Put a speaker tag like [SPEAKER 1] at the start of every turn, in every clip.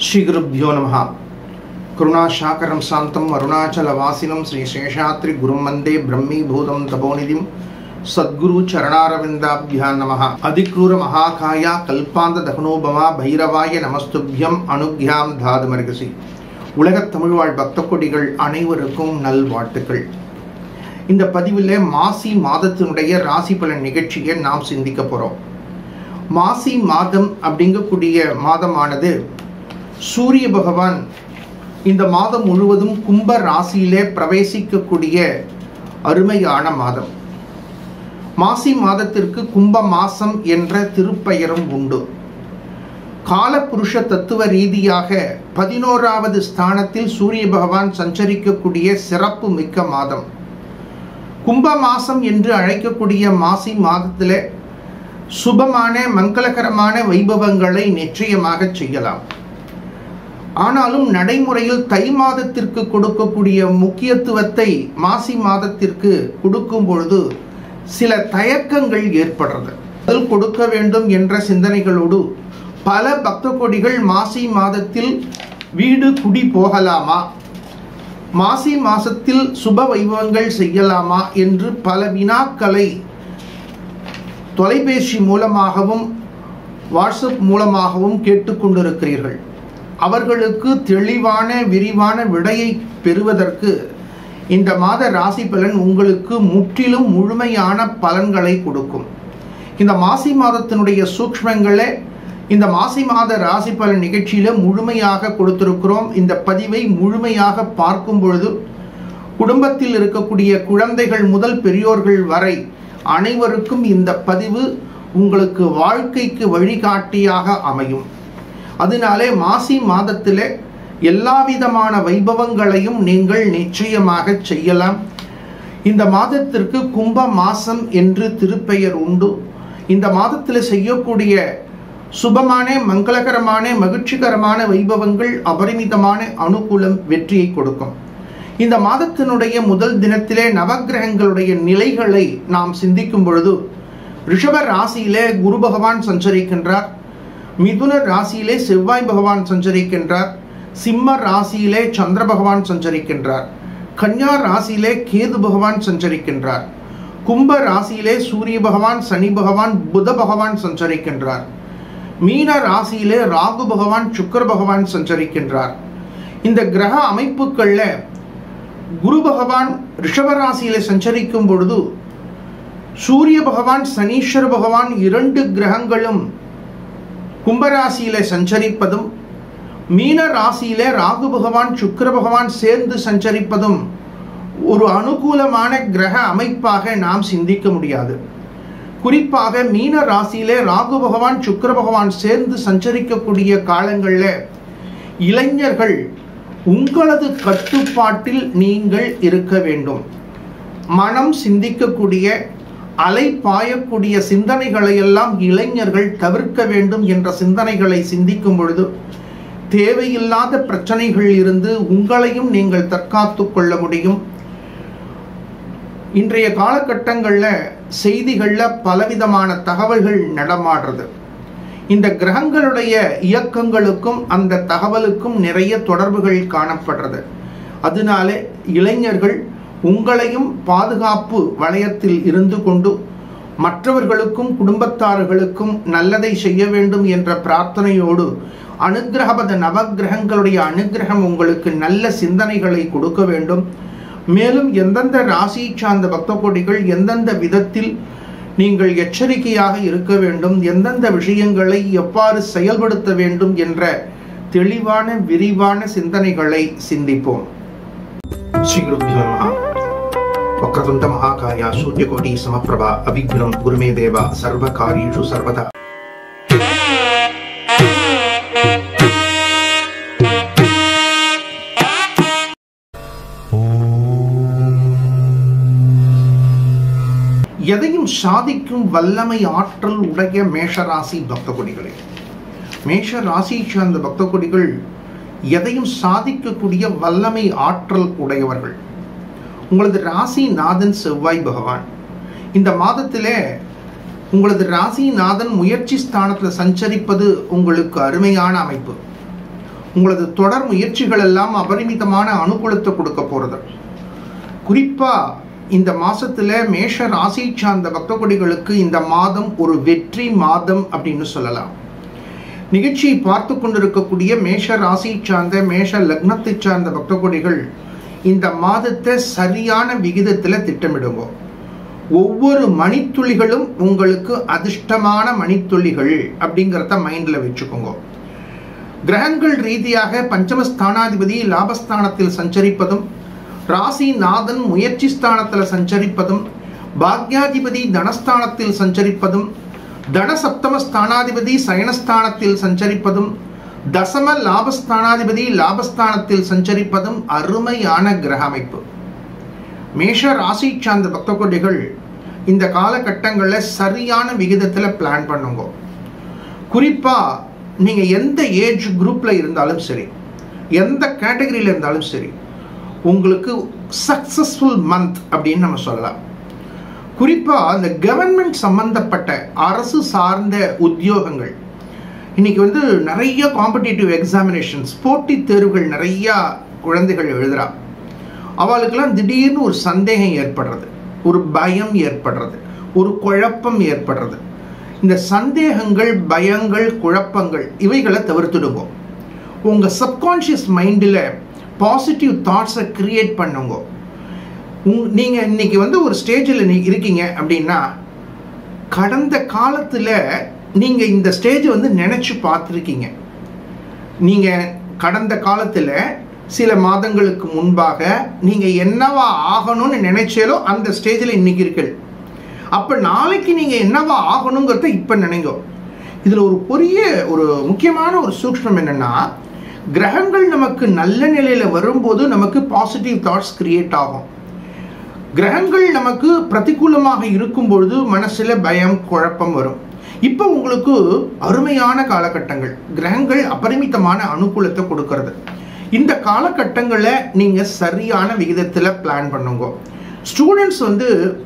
[SPEAKER 1] श्री गुरुभ्यो नमः। करुणाशाकरं शांतं अरुणाचलवासिनं श्री शेषाद्रि गुरुं वंदे ब्रह्मीभूतं तपोनिधिं सद्गुरु चरणारविंदाभ्यां नमः। अधिक्रूर महाकाया कल्पांत दहनोपमा भैरवाय नमस्तुभ्यं अनुज्ञां धाதுமர்கசி। உலகத் தமிழ்வாழ் பக்த கொடிகள் அனைவருக்கும் நல்வாழ்த்துக்கள். இந்த பதிவிலே மாசி மாதத்தினுடைய ராசி பலன் நிகழ்ச்சியை நாம் சிந்திக்க போறோம். மாசி மாதம் அப்படிங்கக்கூடிய மாதமானது சூரிய பகவான் இந்த மாதம் முழுவதும் கும்ப ராசியிலே பிரவேசிக்கக்கூடிய அருமையான மாதம். மாசி மாதத்திற்கு கும்ப மாசம் என்ற திருப்பெயரும் உண்டு. காலபுருஷ தத்துவ ரீதியாக 11வது ஸ்தானத்தில் சூரிய பகவான் சஞ்சரிக்கக்கூடிய சிறப்பு மிக்க மாதம். கும்ப மாசம் என்று அழைக்கக்கூடிய மாசி மாதத்தில் சுபமான மங்களகரமான வைபவங்களை நிச்சயமாக செய்யலாம். ஆனாலும் நடைமுறையில் தை மாதத்திற்கு கொடுக்கக்கூடிய முக்கியத்துவத்தை மாசி மாதத்திற்கு கொடுக்கும் பொழுது சில தயக்கங்கள் ஏற்படுறது. அதில் கொடுக்க வேண்டும் என்ற சிந்தனைகளோடு பல பக்த கோடிகள் மாசி மாதத்தில் வீடு குடி போகலாமா, மாசி மாசத்தில் சுப வைபவங்கள் செய்யலாமா என்று பல வினாக்களை தொலைபேசி மூலமாகவும் வாட்ஸ்அப் மூலமாகவும் கேட்டுக்கொண்டிருக்கிறீர்கள். அவர்களுக்கு தெளிவான விரிவான விடையை பெறுவதற்கு இந்த மாத ராசி பலன் உங்களுக்கு முற்றிலும் முழுமையான பலன்களை கொடுக்கும். இந்த மாசி மாதத்தினுடைய சூக்ஷ்மங்களை இந்த மாசி மாத ராசி பலன் நிகழ்ச்சியில முழுமையாக கொடுத்திருக்கிறோம். இந்த பதிவை முழுமையாக பார்க்கும் பொழுது குடும்பத்தில் இருக்கக்கூடிய குழந்தைகள் முதல் பெரியோர்கள் வரை அனைவருக்கும் இந்த பதிவு உங்களுக்கு வாழ்க்கைக்கு வழிகாட்டியாக அமையும். அதனாலே மாசி மாதத்திலே எல்லா விதமான வைபவங்களையும் நீங்கள் நிச்சயமாக செய்யலாம். இந்த மாதத்திற்கு கும்ப மாசம் என்று திருப்பெயர் உண்டு. இந்த மாதத்தில் செய்யக்கூடிய சுபமான மங்களகரமான மகிழ்ச்சிகரமான வைபவங்கள் அபரிமிதமான அனுகூலம் வெற்றியை கொடுக்கும். இந்த மாதத்தினுடைய முதல் தினத்திலே நவக்கிரகங்களுடைய நிலைகளை நாம் சிந்திக்கும் பொழுது ரிஷப ராசியிலே குரு பகவான் சஞ்சரிக்கின்றார். மிதுன ராசியிலே செவ்வாய் பகவான் சஞ்சரிக்கின்றார். சிம்ம ராசியிலே சந்திர பகவான் சஞ்சரிக்கின்றார். கன்யா ராசியிலே கேது பகவான் சஞ்சரிக்கின்றார். கும்ப ராசியிலே சூரிய பகவான், சனி பகவான், புத பகவான் சஞ்சரிக்கின்றார். மீன ராசியிலே ராகு பகவான், சுக்கிர பகவான் சஞ்சரிக்கின்றார். இந்த கிரக அமைப்புகள்ல குரு பகவான் ரிஷப ராசியிலே சஞ்சரிக்கும் பொழுது சூரிய பகவான், சனீஸ்வர பகவான் இரண்டு கிரகங்களும் கும்பராசியிலே சஞ்சரிப்பதும், மீன ராசியிலே ராகு பகவான், சுக்கிர பகவான் சேர்ந்து சஞ்சரிப்பதும் ஒரு அனுகூலமான கிரக அமைப்பாக நாம் சிந்திக்க முடியாது. குறிப்பாக மீன ராசியிலே ராகு பகவான், சுக்கிர பகவான் சேர்ந்து சஞ்சரிக்கக்கூடிய காலங்களில் இளைஞர்கள் உங்களது கட்டுப்பாட்டில் நீங்கள் இருக்க வேண்டும். மனம் சிந்திக்கக்கூடிய அலை பாயக்கூடிய சிந்தனைகளை எல்லாம் இளைஞர்கள் தவிர்க்க வேண்டும் என்ற சிந்தனைகளை சிந்திக்கும் பொழுது தேவையில்லாத பிரச்சனைகள் இருந்து உங்களையும் நீங்கள் தற்காத்து கொள்ள முடியும். இன்றைய காலகட்டங்களில் செய்திகளில் பலவிதமான தகவல்கள் நடமாடுறது. இந்த கிரகங்களுடைய இயக்கங்களுக்கும் அந்த தகவலுக்கும் நிறைய தொடர்புகள் காணப்படுறது. அதனாலே இளைஞர்கள் உங்களையும் பாதுகாப்பு வளையத்தில் இருந்து கொண்டு மற்றவர்களுக்கும் குடும்பத்தார்களுக்கும் நல்லதை செய்ய வேண்டும் என்ற பிரார்த்தனையோடு அனுகிரகபத நவகிரகங்களுடைய அனுகிரகம் உங்களுக்கு நல்ல சிந்தனைகளை கொடுக்க வேண்டும். மேலும் எந்தெந்த ராசி சார்ந்த பக்த கோடிகள் எந்தெந்த விதத்தில் நீங்கள் எச்சரிக்கையாக இருக்க வேண்டும், எந்தெந்த விஷயங்களை எவ்வாறு செயல்படுத்த வேண்டும் என்ற தெளிவான விரிவான சிந்தனைகளை சிந்திப்போம். ஸ்ரீ குருभ्यो नमः. वक्रतुण्ड महाकाय सूर्यकोटि समप्रभा अभिघ्नं गुरुमे देव सर्वकार्येषु सर्वदा. எதையும் சாதிக்கும் வல்லமை ஆற்றல் உடைய மேஷராசி பக்த கொடிகளே, மேஷ ராசி சார்ந்த பக்த கொடிகள் எதையும் சாதிக்கக்கூடிய வல்லமை ஆற்றல் உடையவர்கள். உங்களது ராசி நாதன் செவ்வாய் பகவான் இந்த மாதத்திலே உங்களது ராசி நாதன் முயற்சி ஸ்தானத்தில் சஞ்சரிப்பது உங்களுக்கு அருமையான அமைப்பு. உங்களது தொடர் முயற்சிகள் எல்லாம் அபரிமிதமான அனுகூலத்தை கொடுக்க போறது. குறிப்பா இந்த மாசத்துல மேஷ ராசி சார்ந்த பக்த கொடிகளுக்கு இந்த மாதம் ஒரு வெற்றி மாதம் அப்படின்னு சொல்லலாம். நிகழ்ச்சியை பார்த்து கொண்டிருக்கக்கூடிய மேஷ ராசி சார்ந்த மேஷ லக்னத்தை சார்ந்த பக்த கொடிகள் இந்த மாதத்தை சரியான விகிதத்துல திட்டமிடுங்க. ஒவ்வொரு மணித்துளிகளும் உங்களுக்கு அதிர்ஷ்டமான மணித்துளிகள் அப்படிங்கிறத மைண்ட்ல வச்சுக்கோங்க. கிரகங்கள் ரீதியாக பஞ்சமஸ்தானாதிபதி லாபஸ்தானத்தில் சஞ்சரிப்பதும், ராசிநாதன் முயற்சி ஸ்தானத்தில் சஞ்சரிப்பதும், பாக்யாதிபதி தனஸ்தானத்தில் சஞ்சரிப்பதும், தனசப்தம ஸ்தானாதிபதி சயனஸ்தானத்தில் சஞ்சரிப்பதும், தசம லாபஸ்தானாதிபதி லாபஸ்தானத்தில் சஞ்சரிப்பதும் அருமையான கிரக அமைப்பு. மேஷ ராசி சார்ந்த பக்த கொடிகள் இந்த காலகட்டங்களில் சரியான விகிதத்தில் பிளான் பண்ணுங்க. குறிப்பா நீங்க எந்த ஏஜ் குரூப்ல இருந்தாலும் சரி, எந்த கேட்டகரியில இருந்தாலும் சரி, உங்களுக்கு சக்சஸ்ஃபுல் மந்த் அப்படின்னு நம்ம சொல்லலாம். குறிப்பா அந்த கவர்மெண்ட் சம்பந்தப்பட்ட அரசு சார்ந்த உத்தியோகங்கள், இன்னைக்கு நிறைய காம்படிட்டிவ் எக்ஸாமினேஷன்ஸ், போட்டி தேர்வுகள் நிறைய குழந்தைகள் எழுதுறா. அவளுக்கெல்லாம் திடீர்னு ஒரு சந்தேகம் ஏற்படுறது, ஒரு பயம் ஏற்படுறது, ஒரு குழப்பம் ஏற்படுறது. இந்த சந்தேகங்கள், பயங்கள், குழப்பங்கள் இவைகளை தவிர்த்துடுங்க. உங்க சப்கான்ஷியஸ் மைண்டில் பாசிட்டிவ் தாட்ஸை கிரியேட் பண்ணுங்க. நீங்க இன்னைக்கு ஒரு ஸ்டேஜில் இருக்கீங்க அப்படின்னா, கடந்த காலத்தில் நீங்க இந்த ஸ்டேஜ் நினைச்சு பார்த்துருக்கீங்க. நீங்க கடந்த காலத்தில் சில மாதங்களுக்கு முன்பாக நீங்க என்னவா ஆகணும்னு நினைச்சாலோ அந்த ஸ்டேஜில் இன்னைக்கு இருக்கீங்க. அப்ப நாளைக்கு நீங்க என்னவா ஆகணுங்கிறத இப்ப நினைங்க. இதுல ஒரு முக்கியமான ஒரு சூக்ஷ்மம் என்னன்னா, கிரகங்கள் நமக்கு நல்ல நிலையில வரும்போது நமக்கு பாசிட்டிவ் தாட்ஸ் கிரியேட் ஆகும். கிரகங்கள் நமக்கு பிரதிகூலமாக இருக்கும் பொழுது மனசுல பயம், குழப்பம் வரும். இப்ப உங்களுக்கு அருமையான காலகட்டங்கள், கிரகங்கள் அபரிமிதமான அனுகூலத்தை கொடுக்கிறது. இந்த காலகட்டங்களில் நீங்க சரியான விகிதத்தில் பிளான் பண்ணுங்க. ஸ்டூடெண்ட்ஸ்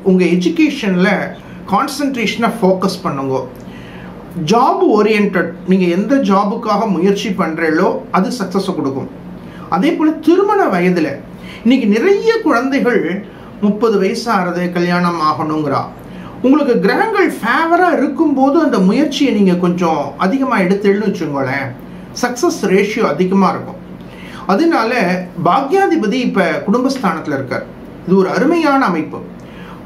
[SPEAKER 1] உங்க எஜுகேஷன்ல கான்சன்ட்ரேஷனை ஃபோக்கஸ் பண்ணுங்க. ஜாப் ஓரியன்ட், நீங்க எந்த ஜாபுக்காக முயற்சி பண்றீங்களோ அது சக்சஸ் கொடுக்கும். அதே போல திருமண வயதுல இன்னைக்கு நிறைய குழந்தைகள் 30 வயசு ஆறது, கல்யாணம் ஆகணுங்கிறா. உங்களுக்கு கிரகங்கள் ஃபேவரா இருக்கும்போது அந்த முயற்சியை நீங்க கொஞ்சம் அதிகமா எடுத்துன்னு வச்சுக்கோங்களேன், சக்சஸ் ரேஷியோ அதிகமா இருக்கும். அதனால பாக்யாதிபதி இப்ப குடும்பஸ்தானத்துல இருக்கார். இது ஒரு அருமையான அமைப்பு.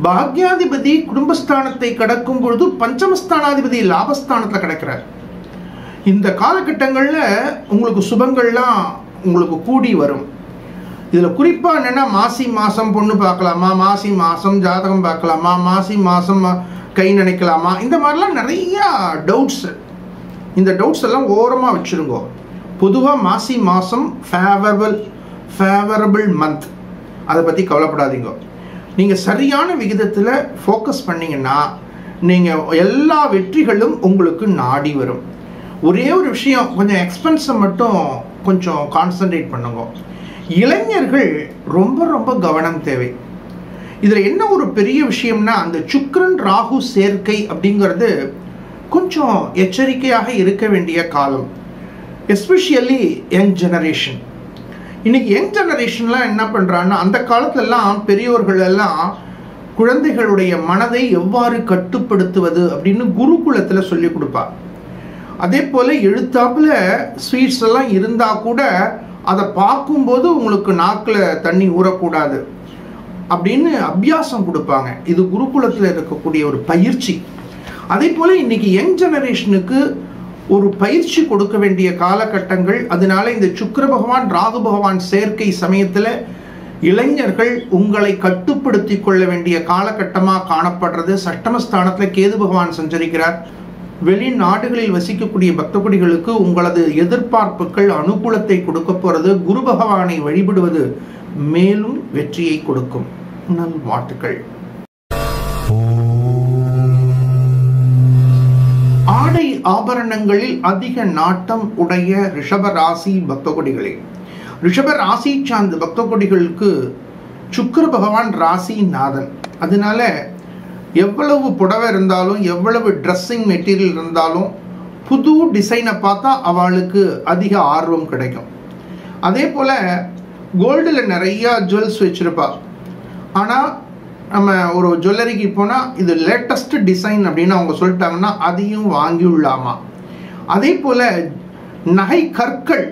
[SPEAKER 1] பாக்யாதிபதி குடும்பஸ்தானத்தை கடக்கும் பொழுது பஞ்சமஸ்தானாதிபதி லாபஸ்தானத்துல கிடைக்கிறார். இந்த காலகட்டங்கள்ல உங்களுக்கு சுபங்கள்லாம் உங்களுக்கு கூடி வரும். இதுல குறிப்பா என்னன்னா, மாசி மாசம் பொண்ணு பார்க்கலாமா, மாசி மாசம் ஜாதகம் பார்க்கலாமா, மாசி மாசம் கை நினைக்கலாமா, இந்த மாதிரிலாம் நிறைய டவுட்ஸ். இந்த டவுட்ஸ் எல்லாம் ஓரமா வச்சிருங்க. பொதுவாக மாசி மாதம் ஃபேவரபிள் மந்த், அதை பற்றி கவலைப்படாதீங்க. நீங்கள் சரியான விகிதத்தில் ஃபோக்கஸ் பண்ணிங்கன்னா நீங்கள் எல்லா வெற்றிகளும் உங்களுக்கு நாடி வரும். ஒரே ஒரு விஷயம், கொஞ்சம் எக்ஸ்பென்ஸை மட்டும் கொஞ்சம் கான்சன்ட்ரேட் பண்ணுங்க. இளைஞர்கள் ரொம்ப ரொம்ப கவனம் தேவை. இதில் என்ன ஒரு பெரிய விஷயம்னா, அந்த சுக்கிரன் ராகு சேர்க்கை அப்படிங்கிறது கொஞ்சம் எச்சரிக்கையாக இருக்க வேண்டிய காலம். Especially young generation. இன்னைக்கு யங் ஜெனரேஷன்லாம் என்ன பண்ணுறான்னா, அந்த காலத்துலலாம் பெரியோர்கள் எல்லாம் குழந்தைகளுடைய மனதை எவ்வாறு கட்டுப்படுத்துவது அப்படின்னு குருகுலத்தில் சொல்லி கொடுப்பார். அதே போல் எழுத்தாப்புல ஸ்வீட்ஸ் எல்லாம் இருந்தால் கூட அதை பார்க்கும்போது உங்களுக்கு நாக்கில் தண்ணி ஊறக்கூடாது அப்படின்னு அபியாசம் கொடுப்பாங்க. இது குருகுலத்தில் இருக்கக்கூடிய ஒரு பயிற்சி. அதே போல் இன்னைக்கு யங் ஜெனரேஷனுக்கு ஒரு பயிற்சி கொடுக்க வேண்டிய காலகட்டங்கள். அதனால இந்த சுக்கிர பகவான் ராகு பகவான் சேர்க்கை சமயத்தில் இளைஞர்கள் உங்களை கட்டுப்படுத்தி கொள்ள வேண்டிய காலகட்டமாக காணப்படுறது. சஷ்டமஸ்தானத்தில் கேது பகவான் சஞ்சரிக்கிறார். வெளிநாடுகளில் வசிக்கக்கூடிய பக்த கொடிகளுக்கு உங்களது எதிர்பார்ப்புகள் அனுகூலத்தை கொடுக்க போறது. குரு பகவானை வழிபடுவது மேலும் வெற்றியை கொடுக்கும். நல்வாழ்த்துக்கள். ஆடை ஆபரணங்களில் அதிக நாட்டம் உடைய ரிஷப ராசி பக்த கொடிகளே, ரிஷப ராசி சார்ந்த பக்த கொடிகளுக்கு சுக்கிர பகவான் ராசி நாதன். அதனால எவ்வளவு புடவை இருந்தாலும், எவ்வளவு ட்ரெஸ்ஸிங் மெட்டீரியல் இருந்தாலும் புது டிசைனை பார்த்தா அவளுக்கு அதிக ஆர்வம் கிடைக்கும். அதே போல் கோல்டில் நிறையா ஜுவல்ஸ் வச்சுருப்பா. ஆனால் நம்ம ஒரு ஜுவல்லரிக்கு போனால் இது லேட்டஸ்ட் டிசைன் அப்படின்னு அவங்க சொல்லிட்டாங்கன்னா அதையும் வாங்கியுள்ளாமா. அதே போல் நகை கற்கள்,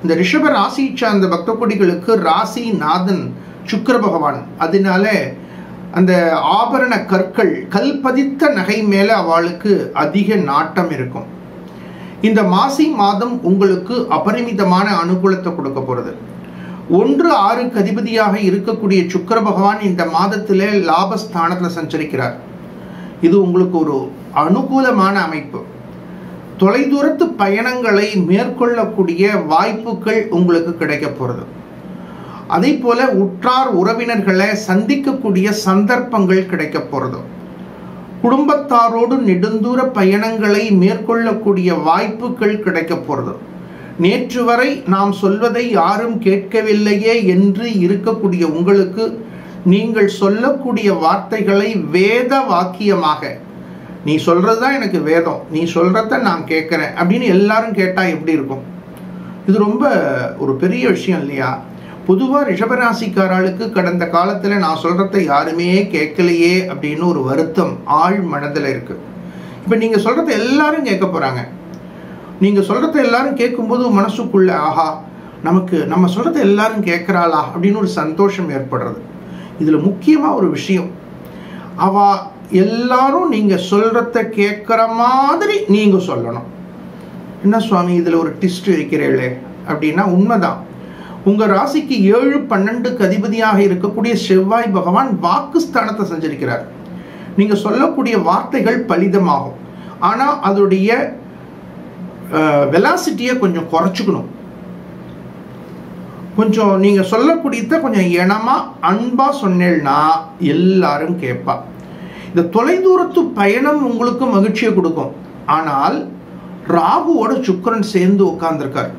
[SPEAKER 1] இந்த ரிஷப ராசி சார்ந்த பக்த கொடிகளுக்கு ராசி நாதன் சுக்கிர பகவான், அதனால அந்த ஆபரண கற்கள் கல் பதித்த நகை மேலே அவளுக்கு அதிக நாட்டம் இருக்கும். இந்த மாசி மாதம் உங்களுக்கு அபரிமிதமான அனுகூலத்தை கொடுக்க போகிறது. 1-6 அதிபதியாக இருக்கக்கூடிய சுக்கிர பகவான் இந்த மாதத்திலே லாபஸ்தானத்தில் சஞ்சரிக்கிறார். இது உங்களுக்கு ஒரு அனுகூலமான அமைப்பு. தொலைதூரத்து பயணங்களை மேற்கொள்ளக்கூடிய வாய்ப்புகள் உங்களுக்கு கிடைக்க போகிறது. அதே போல உற்றார் உறவினர்களை சந்திக்கக்கூடிய சந்தர்ப்பங்கள் கிடைக்க போகிறது. குடும்பத்தாரோடு நெடுந்தூர பயணங்களை மேற்கொள்ளக்கூடிய வாய்ப்புகள் கிடைக்க போகிறது. நேற்று வரை நாம் சொல்வதை யாரும் கேட்கவில்லையே என்று இருக்கக்கூடிய உங்களுக்கு நீங்கள் சொல்லக்கூடிய வார்த்தைகளை வேத வாக்கியமாக, நீ சொல்றது தான் எனக்கு வேதம், நீ சொல்றத நான் கேட்கிறேன் அப்படின்னு எல்லாரும் கேட்டா எப்படி இருக்கும்? இது ரொம்ப ஒரு பெரிய விஷயம் இல்லையா? பொதுவாக ரிஷபராசிக்காரர்களுக்கு கடந்த காலத்தில் நான் சொல்றத யாருமே கேட்கலையே அப்படின்னு ஒரு வருத்தம் ஆழ் மனதில் இருக்கு. இப்போ நீங்க சொல்றத எல்லாரும் கேட்க போறாங்க. நீங்க சொல்றத எல்லாரும் கேட்கும்போது மனசுக்குள்ள ஆஹா, நமக்கு நம்ம சொல்றத எல்லாரும் கேட்கிறாளா அப்படின்னு ஒரு சந்தோஷம் ஏற்படுறது. இதுல முக்கியமா ஒரு விஷயம், அவ எல்லாரும் நீங்க சொல்றத கேட்கிற மாதிரி நீங்க சொல்லணும். என்ன சுவாமி இதுல ஒரு ட்விஸ்ட் இருக்கிறீர்களே அப்படின்னா உண்மைதான். உங்க ராசிக்கு 7-12 அதிபதியாக இருக்கக்கூடிய செவ்வாய் பகவான் வாக்குஸ்தானத்தை சஞ்சரிக்கிறார். நீங்க சொல்லக்கூடிய வார்த்தைகள் பலிதமாகும். ஆனா அதோடைய வெலாசிட்டியை கொஞ்சம் குறைச்சிக்கணும். கொஞ்சம் நீங்க சொல்லக்கூடியத கொஞ்சம் இனமா அன்பா சொன்னேன்னா எல்லாரும் கேட்பா. இந்த தொலைதூரத்து பயணம் உங்களுக்கு மகிழ்ச்சியை கொடுக்கும். ஆனால் ராகுவோட சுக்கிரன் சேர்ந்து உட்கார்ந்துருக்கார்.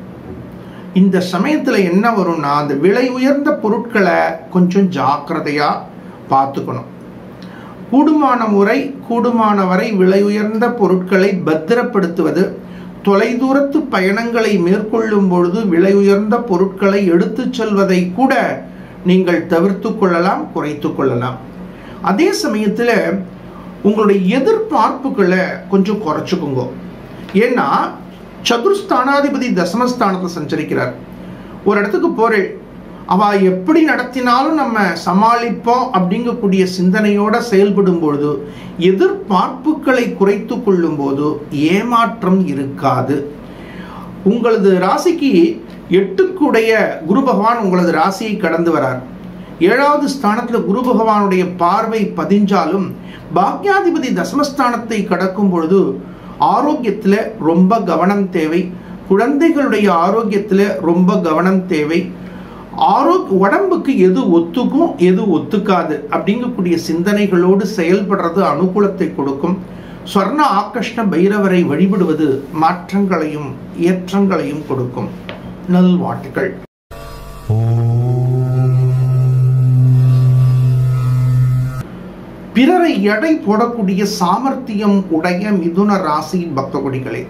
[SPEAKER 1] இந்த சமயத்துல என்ன வரும்னா, அந்த விலை உயர்ந்த பொருட்களை கொஞ்சம் ஜாக்கிரதையா பார்த்துக்கணும். கூடுமான வரை விலை உயர்ந்த பொருட்களை பத்திரப்படுத்துவது, தொலைதூரத்து பயணங்களை மேற்கொள்ளும் பொழுது விலை உயர்ந்த பொருட்களை எடுத்து செல்வதை கூட நீங்கள் தவிர்த்து கொள்ளலாம், குறைத்து கொள்ளலாம். அதே சமயத்தில் உங்களுடைய எதிர்பார்ப்புகளை கொஞ்சம் குறைச்சுக்குங்க. ஏன்னா சதுர்ஸ்தானாதிபதி தசமஸ்தானத்தில் சஞ்சரிக்கிறார். ஒரு இடத்துக்கு போறேன், அவ எப்படி நடத்தினாலும் நம்ம சமாளிப்போம் அப்படிங்கக்கூடிய சிந்தனையோட செயல்படும் பொழுது, எதிர்பார்ப்புகளை குறைத்து கொள்ளும் போது ஏமாற்றம் இருக்காது. உங்களது ராசிக்கு 8க்குடைய குரு பகவான் உங்களது ராசியை கடந்து வரார். 7வது ஸ்தானத்தில் குரு பகவானுடைய பார்வை பதிஞ்சாலும் பாக்யாதிபதி தசமஸ்தானத்தை கடக்கும் பொழுது ஆரோக்கியத்தில் ரொம்ப கவனம் தேவை. குழந்தைகளுடைய ஆரோக்கியத்தில் ரொம்ப கவனம் தேவை. உடம்புக்கு எது ஒத்துக்கும் எது ஒத்துக்காது அப்படிங்கக்கூடிய சிந்தனைகளோடு செயல்படுறது அனுகூலத்தை கொடுக்கும். ஸ்வர்ண ஆகர்ஷ்ண பைரவரை வழிபடுவது மாற்றங்களையும் ஏற்றங்களையும் கொடுக்கும். நல்வாழ்த்துக்கள். பிறரை எடை போடக்கூடிய சாமர்த்தியம் உடைய மிதுன ராசி பக்த கொடிகளே,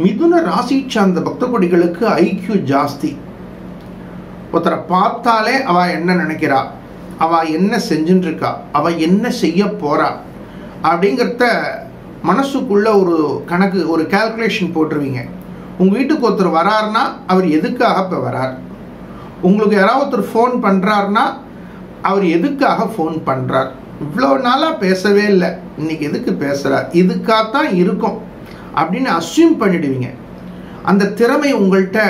[SPEAKER 1] மிதுன ராசி சார்ந்த பக்த கொடிகளுக்கு ஐக்கியூ ஜாஸ்தி. ஒருத்தரை பார்த்தாலே அவ என்ன நினைக்கிறா, அவ என்ன செஞ்சுட்டு இருக்கா, அவ என்ன செய்ய போறா அப்படிங்கிறத மனசுக்குள்ள ஒரு கணக்கு, ஒரு கால்குலேஷன் போட்டுருவீங்க. உங்க வீட்டுக்கு ஒருத்தர் வராருன்னா அவர் எதுக்காக இப்போ வரார், உங்களுக்கு யாராவது ஒருத்தர் ஃபோன் பண்றாருன்னா அவர் எதுக்காக ஃபோன் பண்றார், இவ்வளோ நாளாக பேசவே இல்லை, இன்னைக்கு எதுக்கு பேசுகிறார், இதுக்காகத்தான் இருக்கும் அப்படின்னு அஸ்யூம் பண்ணிடுவீங்க. அந்த திறமை உங்கள்கிட்ட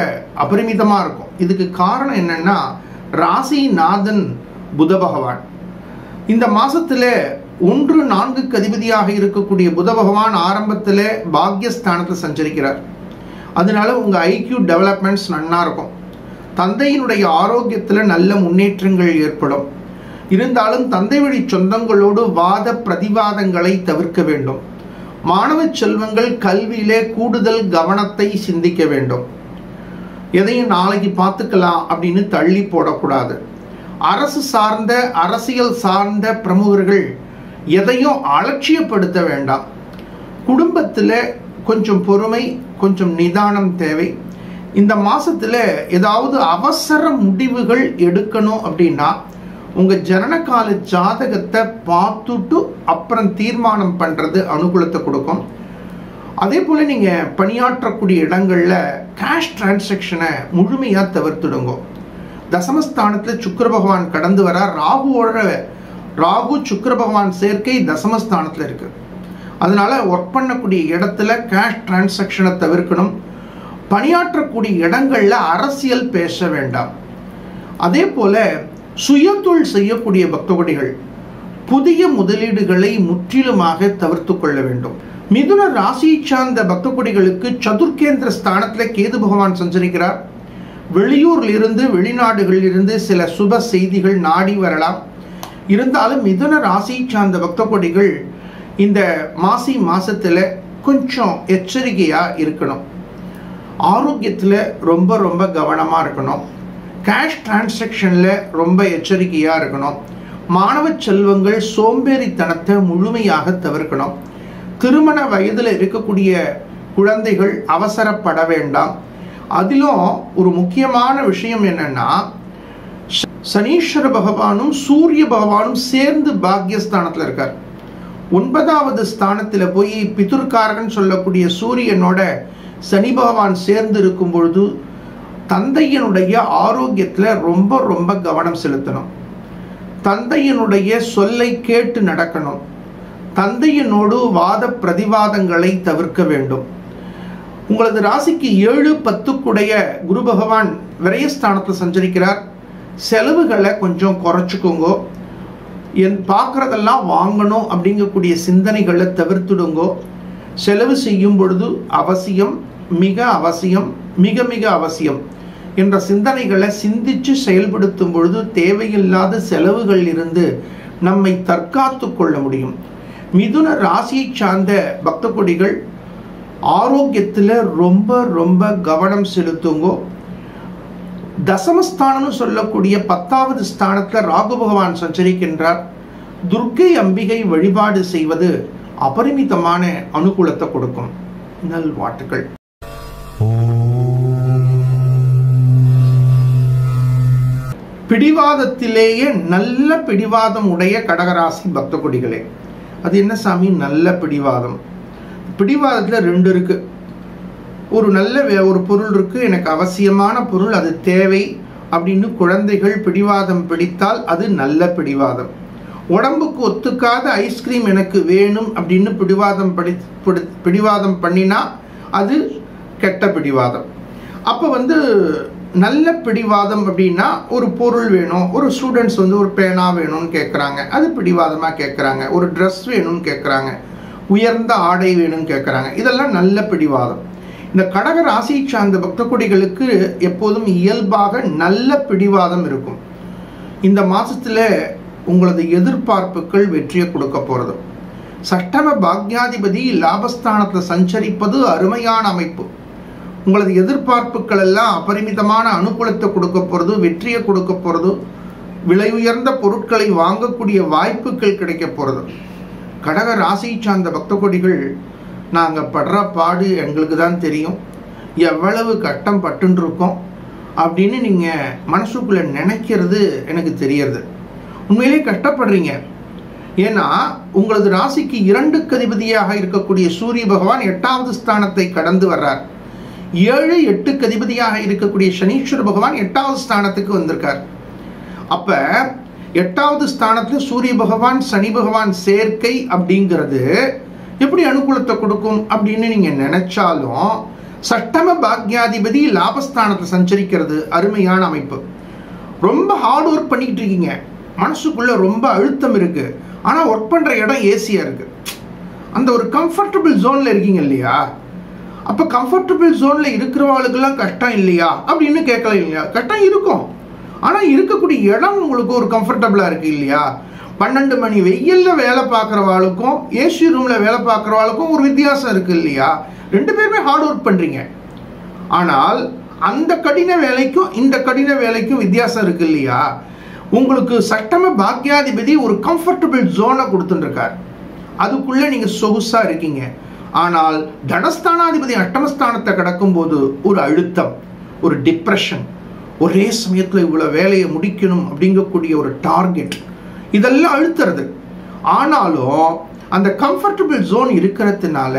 [SPEAKER 1] அபரிமிதமாக இருக்கும். இதுக்கு காரணம் என்னன்னா, ராசி நாதன் புத பகவான் இந்த மாசத்துல 1-4 அதிபதியாக இருக்கக்கூடிய புத பகவான் ஆரம்பத்தில் பாக்யஸ்தானத்தில் சஞ்சரிக்கிறார். அதனால உங்க ஐக்கியூ டெவலப்மெண்ட்ஸ் நன்னா இருக்கும். தந்தையினுடைய ஆரோக்கியத்தில் நல்ல முன்னேற்றங்கள் ஏற்படும். இருந்தாலும் தந்தை வழி சொந்தங்களோடு வாத பிரதிவாதங்களை தவிர்க்க வேண்டும். மாணவ செல்வங்கள் கல்வியிலே கூடுதல் கவனத்தை சிந்திக்க வேண்டும். எதையும் நாளைக்கு பார்த்துக்கலாம் அப்படின்னு தள்ளி போடக்கூடாது. அரசு சார்ந்த அரசியல் சார்ந்த பிரமுகர்கள் எதையும் அலட்சியப்படுத்த வேண்டாம். குடும்பத்தில் கொஞ்சம் பொறுமை, கொஞ்சம் நிதானம் தேவை. இந்த மாசத்துல ஏதாவது அவசர முடிவுகள் எடுக்கணும் அப்படின்னா உங்க ஜனனகால ஜாதகத்தை பார்த்துட்டு அப்புறம் தீர்மானம் பண்றது அனுகூலத்தை கொடுக்கும். அதே போல நீங்க பணியாற்றக்கூடிய இடங்கள்ல கேஷ் டிரான்சாக்ஷனை முழுமையா தவிர்த்துடுங்க. தசமஸ்தானத்துல சுக்கிர பகவான் கடந்து வர ராகு சுக்கிர பகவான் சேர்க்கை தசமஸ்தானத்துல இருக்கு. அதனால ஒர்க் பண்ணக்கூடிய இடத்துல கேஷ் டிரான்சாக்ஷனை தவிர்க்கணும். பணியாற்றக்கூடிய இடங்கள்ல அரசியல் பேச வேண்டாம். அதே போல சுயதொழில் செய்யக்கூடிய பக்தகோடிகள் புதிய முதலீடுகளை முற்றிலுமாக தவிர்த்து கொள்ள வேண்டும். மிதுன ராசியை சார்ந்த பக்தகோடிகளுக்கு சதுர்கேந்திர ஸ்தானத்துல கேது பகவான் சஞ்சரிக்கிறார். வெளியூர்ல இருந்து வெளிநாடுகளில் இருந்து சில சுப செய்திகள் நாடி வரலாம். இருந்தாலும் மிதுன ராசியை சார்ந்த பக்தகோடிகள் இந்த மாசத்துல கொஞ்சம் எச்சரிக்கையா இருக்கணும். ஆரோக்கியத்துல ரொம்ப ரொம்ப கவனமா இருக்கணும். கேஷ் டிரான்சாக்ஷன்ல ரொம்ப எச்சரிக்கையா இருக்கணும். மாணவ செல்வங்கள் சோம்பேறித்தனத்தை முழுமையாக தவிர்க்கணும். திருமண வயதுல இருக்கக்கூடிய குழந்தைகள் அவசரப்பட வேண்டாம். அதிலும் ஒரு முக்கியமான விஷயம் என்னன்னா, சனீஸ்வர பகவானும் சூரிய பகவானும் சேர்ந்து பாக்யஸ்தானத்துல இருக்கார். 9வது ஸ்தானத்துல போய் பிதுர்காரகன் சொல்லக்கூடிய சூரியனோட சனி பகவான் சேர்ந்து இருக்கும் பொழுது தந்தையினுடைய ஆரோக்கியத்துல ரொம்ப ரொம்ப கவனம் செலுத்தணும். தந்தையினுடைய சொல்லை கேட்டு நடக்கணும். தந்தையினோடு வாத பிரதிவாதங்களை தவிர்க்க வேண்டும். உங்களது ராசிக்கு 7-10 குரு பகவான் விரயஸ்தானத்தில் சஞ்சரிக்கிறார். செலவுகளை கொஞ்சம் குறைச்சிக்கோங்க. பார்க்கறதெல்லாம் வாங்கணும் அப்படிங்கக்கூடிய சிந்தனைகளை தவிர்த்துடுங்கோ. செலவு செய்யும் பொழுது அவசியம், மிக அவசியம், மிக மிக அவசியம் என்ற சிந்தனைகளை சிந்திச்சு செயல்படுத்தும் பொழுது தேவையில்லாத செலவுகள் இருந்து நம்மை தற்காத்து கொள்ள முடியும். மிதுன ராசியை சார்ந்த பக்தகோடிகள் ஆரோக்கியத்தில் ரொம்ப ரொம்ப கவனம் செலுத்துங்கோ. தசமஸ்தானம் சொல்லக்கூடிய 10வது ஸ்தானத்தில் ராகு பகவான் சஞ்சரிக்கின்றார். துர்க்கை அம்பிகை வழிபாடு செய்வது அபரிமிதமான அனுகூலத்தை கொடுக்கும். நல்வாழ்த்துக்கள். பிடிவாதத்திலேயே நல்ல பிடிவாதம் உடைய கடகராசி பக்தகோடிகளே, அது என்ன சாமி நல்ல பிடிவாதம்? பிடிவாதத்துல 2 இருக்கு. ஒரு நல்ல ஒரு பொருள் இருக்கு, எனக்கு அவசியமான பொருள், அது தேவை அப்படின்னு குழந்தைகள் பிடிவாதம் பிடித்தால் அது நல்ல பிடிவாதம். உடம்புக்கு ஒத்துக்காத ஐஸ்கிரீம் எனக்கு வேணும் அப்படின்னு பிடிவாதம் பண்ணினா அது கெட்ட பிடிவாதம். அப்போ நல்ல பிடிவாதம் அப்படின்னா ஒரு பொருள் வேணும். ஒரு ஸ்டூடெண்ட்ஸ் ஒரு பேனா வேணும்னு கேட்குறாங்க, அது பிடிவாதமாக கேட்குறாங்க. ஒரு ட்ரெஸ் வேணும்னு கேட்குறாங்க, உயர்ந்த ஆடை வேணும்னு கேட்குறாங்க, இதெல்லாம் நல்ல பிடிவாதம். இந்த கடக ராசியை சார்ந்த பக்தகோடிகளுக்கு எப்போதும் இயல்பாக நல்ல பிடிவாதம் இருக்கும். இந்த மாசத்துல உங்களது எதிர்பார்ப்புகள் வெற்றியை கொடுக்க போறது. சஷ்டம பாக்யாதிபதி லாபஸ்தானத்தில் சஞ்சரிப்பது அருமையான அமைப்பு. உங்களது எதிர்பார்ப்புகள் எல்லாம் அபரிமிதமான அனுகூலத்தை கொடுக்க போறது, வெற்றியை கொடுக்க போறது. விலை உயர்ந்த பொருட்களை வாங்கக்கூடிய வாய்ப்புகள் கிடைக்க போறது. கடக ராசியை சார்ந்த பக்தகோடிகள் நாங்கள் படுற பாடு எங்களுக்கு தான் தெரியும், எவ்வளவு கட்டம் பட்டுன்னு இருக்கோம் அப்படின்னு நீங்கள் மனசுக்குள்ளே நினைக்கிறது எனக்கு தெரியறது. உண்மையிலே கஷ்டப்படுறீங்க. ஏன்னா உங்களது ராசிக்கு 2க்கு அதிபதியாக இருக்கக்கூடிய சூரிய பகவான் 8வது ஸ்தானத்தை கடந்து வர்றார். 7-8க்கு அதிபதியாக இருக்கக்கூடிய சனீஸ்வர பகவான் 8வது ஸ்தானத்துக்கு வந்திருக்கார். அப்ப 8வது ஸ்தானத்தில் சூரிய பகவான் சனி பகவான் சேர்க்கை அப்படிங்கிறது எப்படி அனுகூலத்தை கொடுக்கும் அப்படின்னு நீங்க நினைச்சாலும், சஷ்டம பாக்யாதிபதி லாபஸ்தானத்தில் சஞ்சரிக்கிறது அருமையான அமைப்பு. ரொம்ப ஹார்ட் ஒர்க் பண்ணிக்கிட்டு இருக்கீங்க, மனசுக்குள்ள ரொம்ப அழுத்தம் இருக்கு, ஆனா ஒர்க் பண்ற இடம் ஏசியா இருக்கு. அந்த ஒரு கம்ஃபர்டபுள் ஜோன்ல இருக்கீங்க இல்லையா? அப்ப கம்ஃபர்டபுள் ஜோன்ல இருக்கிறவங்களுக்கெல்லாம் கஷ்டம் இல்லையா அப்படின்னு கேட்கல இல்லையா? கஷ்டம் இருக்கும், ஆனா இருக்கக்கூடிய இடம் உங்களுக்கு ஒரு கம்ஃபர்டபுளா இருக்கு இல்லையா? 12 மணி வெயில்ல வேலை பார்க்குறவாளுக்கும் ஏசி ரூம்ல வேலை பார்க்குறவாளுக்கும் ஒரு வித்தியாசம் இருக்கு இல்லையா? 2 பேருமே ஹார்ட் ஒர்க் பண்றீங்க, ஆனால் அந்த கடின வேலைக்கும் இந்த கடின வேலைக்கும் வித்தியாசம் இருக்கு இல்லையா? உங்களுக்கு சட்டம பாக்யாதிபதி ஒரு கம்ஃபர்டபுள் ஜோனை கொடுத்துட்டு இருக்கார். அதுக்குள்ள நீங்க சொகுசா இருக்கீங்க. ஆனால் தனஸ்தானாதிபதி அஷ்டமஸ்தானத்தை கடக்கும் போது ஒரு அழுத்தம், ஒரு டிப்ரெஷன், ஒரே சமயத்தில் இவ்வளவு வேலையை முடிக்கணும் அப்படிங்கக்கூடிய ஒரு டார்கெட், இதெல்லாம் அழுத்துறது. ஆனாலும் அந்த கம்ஃபர்டபுள் ஜோன் இருக்கிறதுனால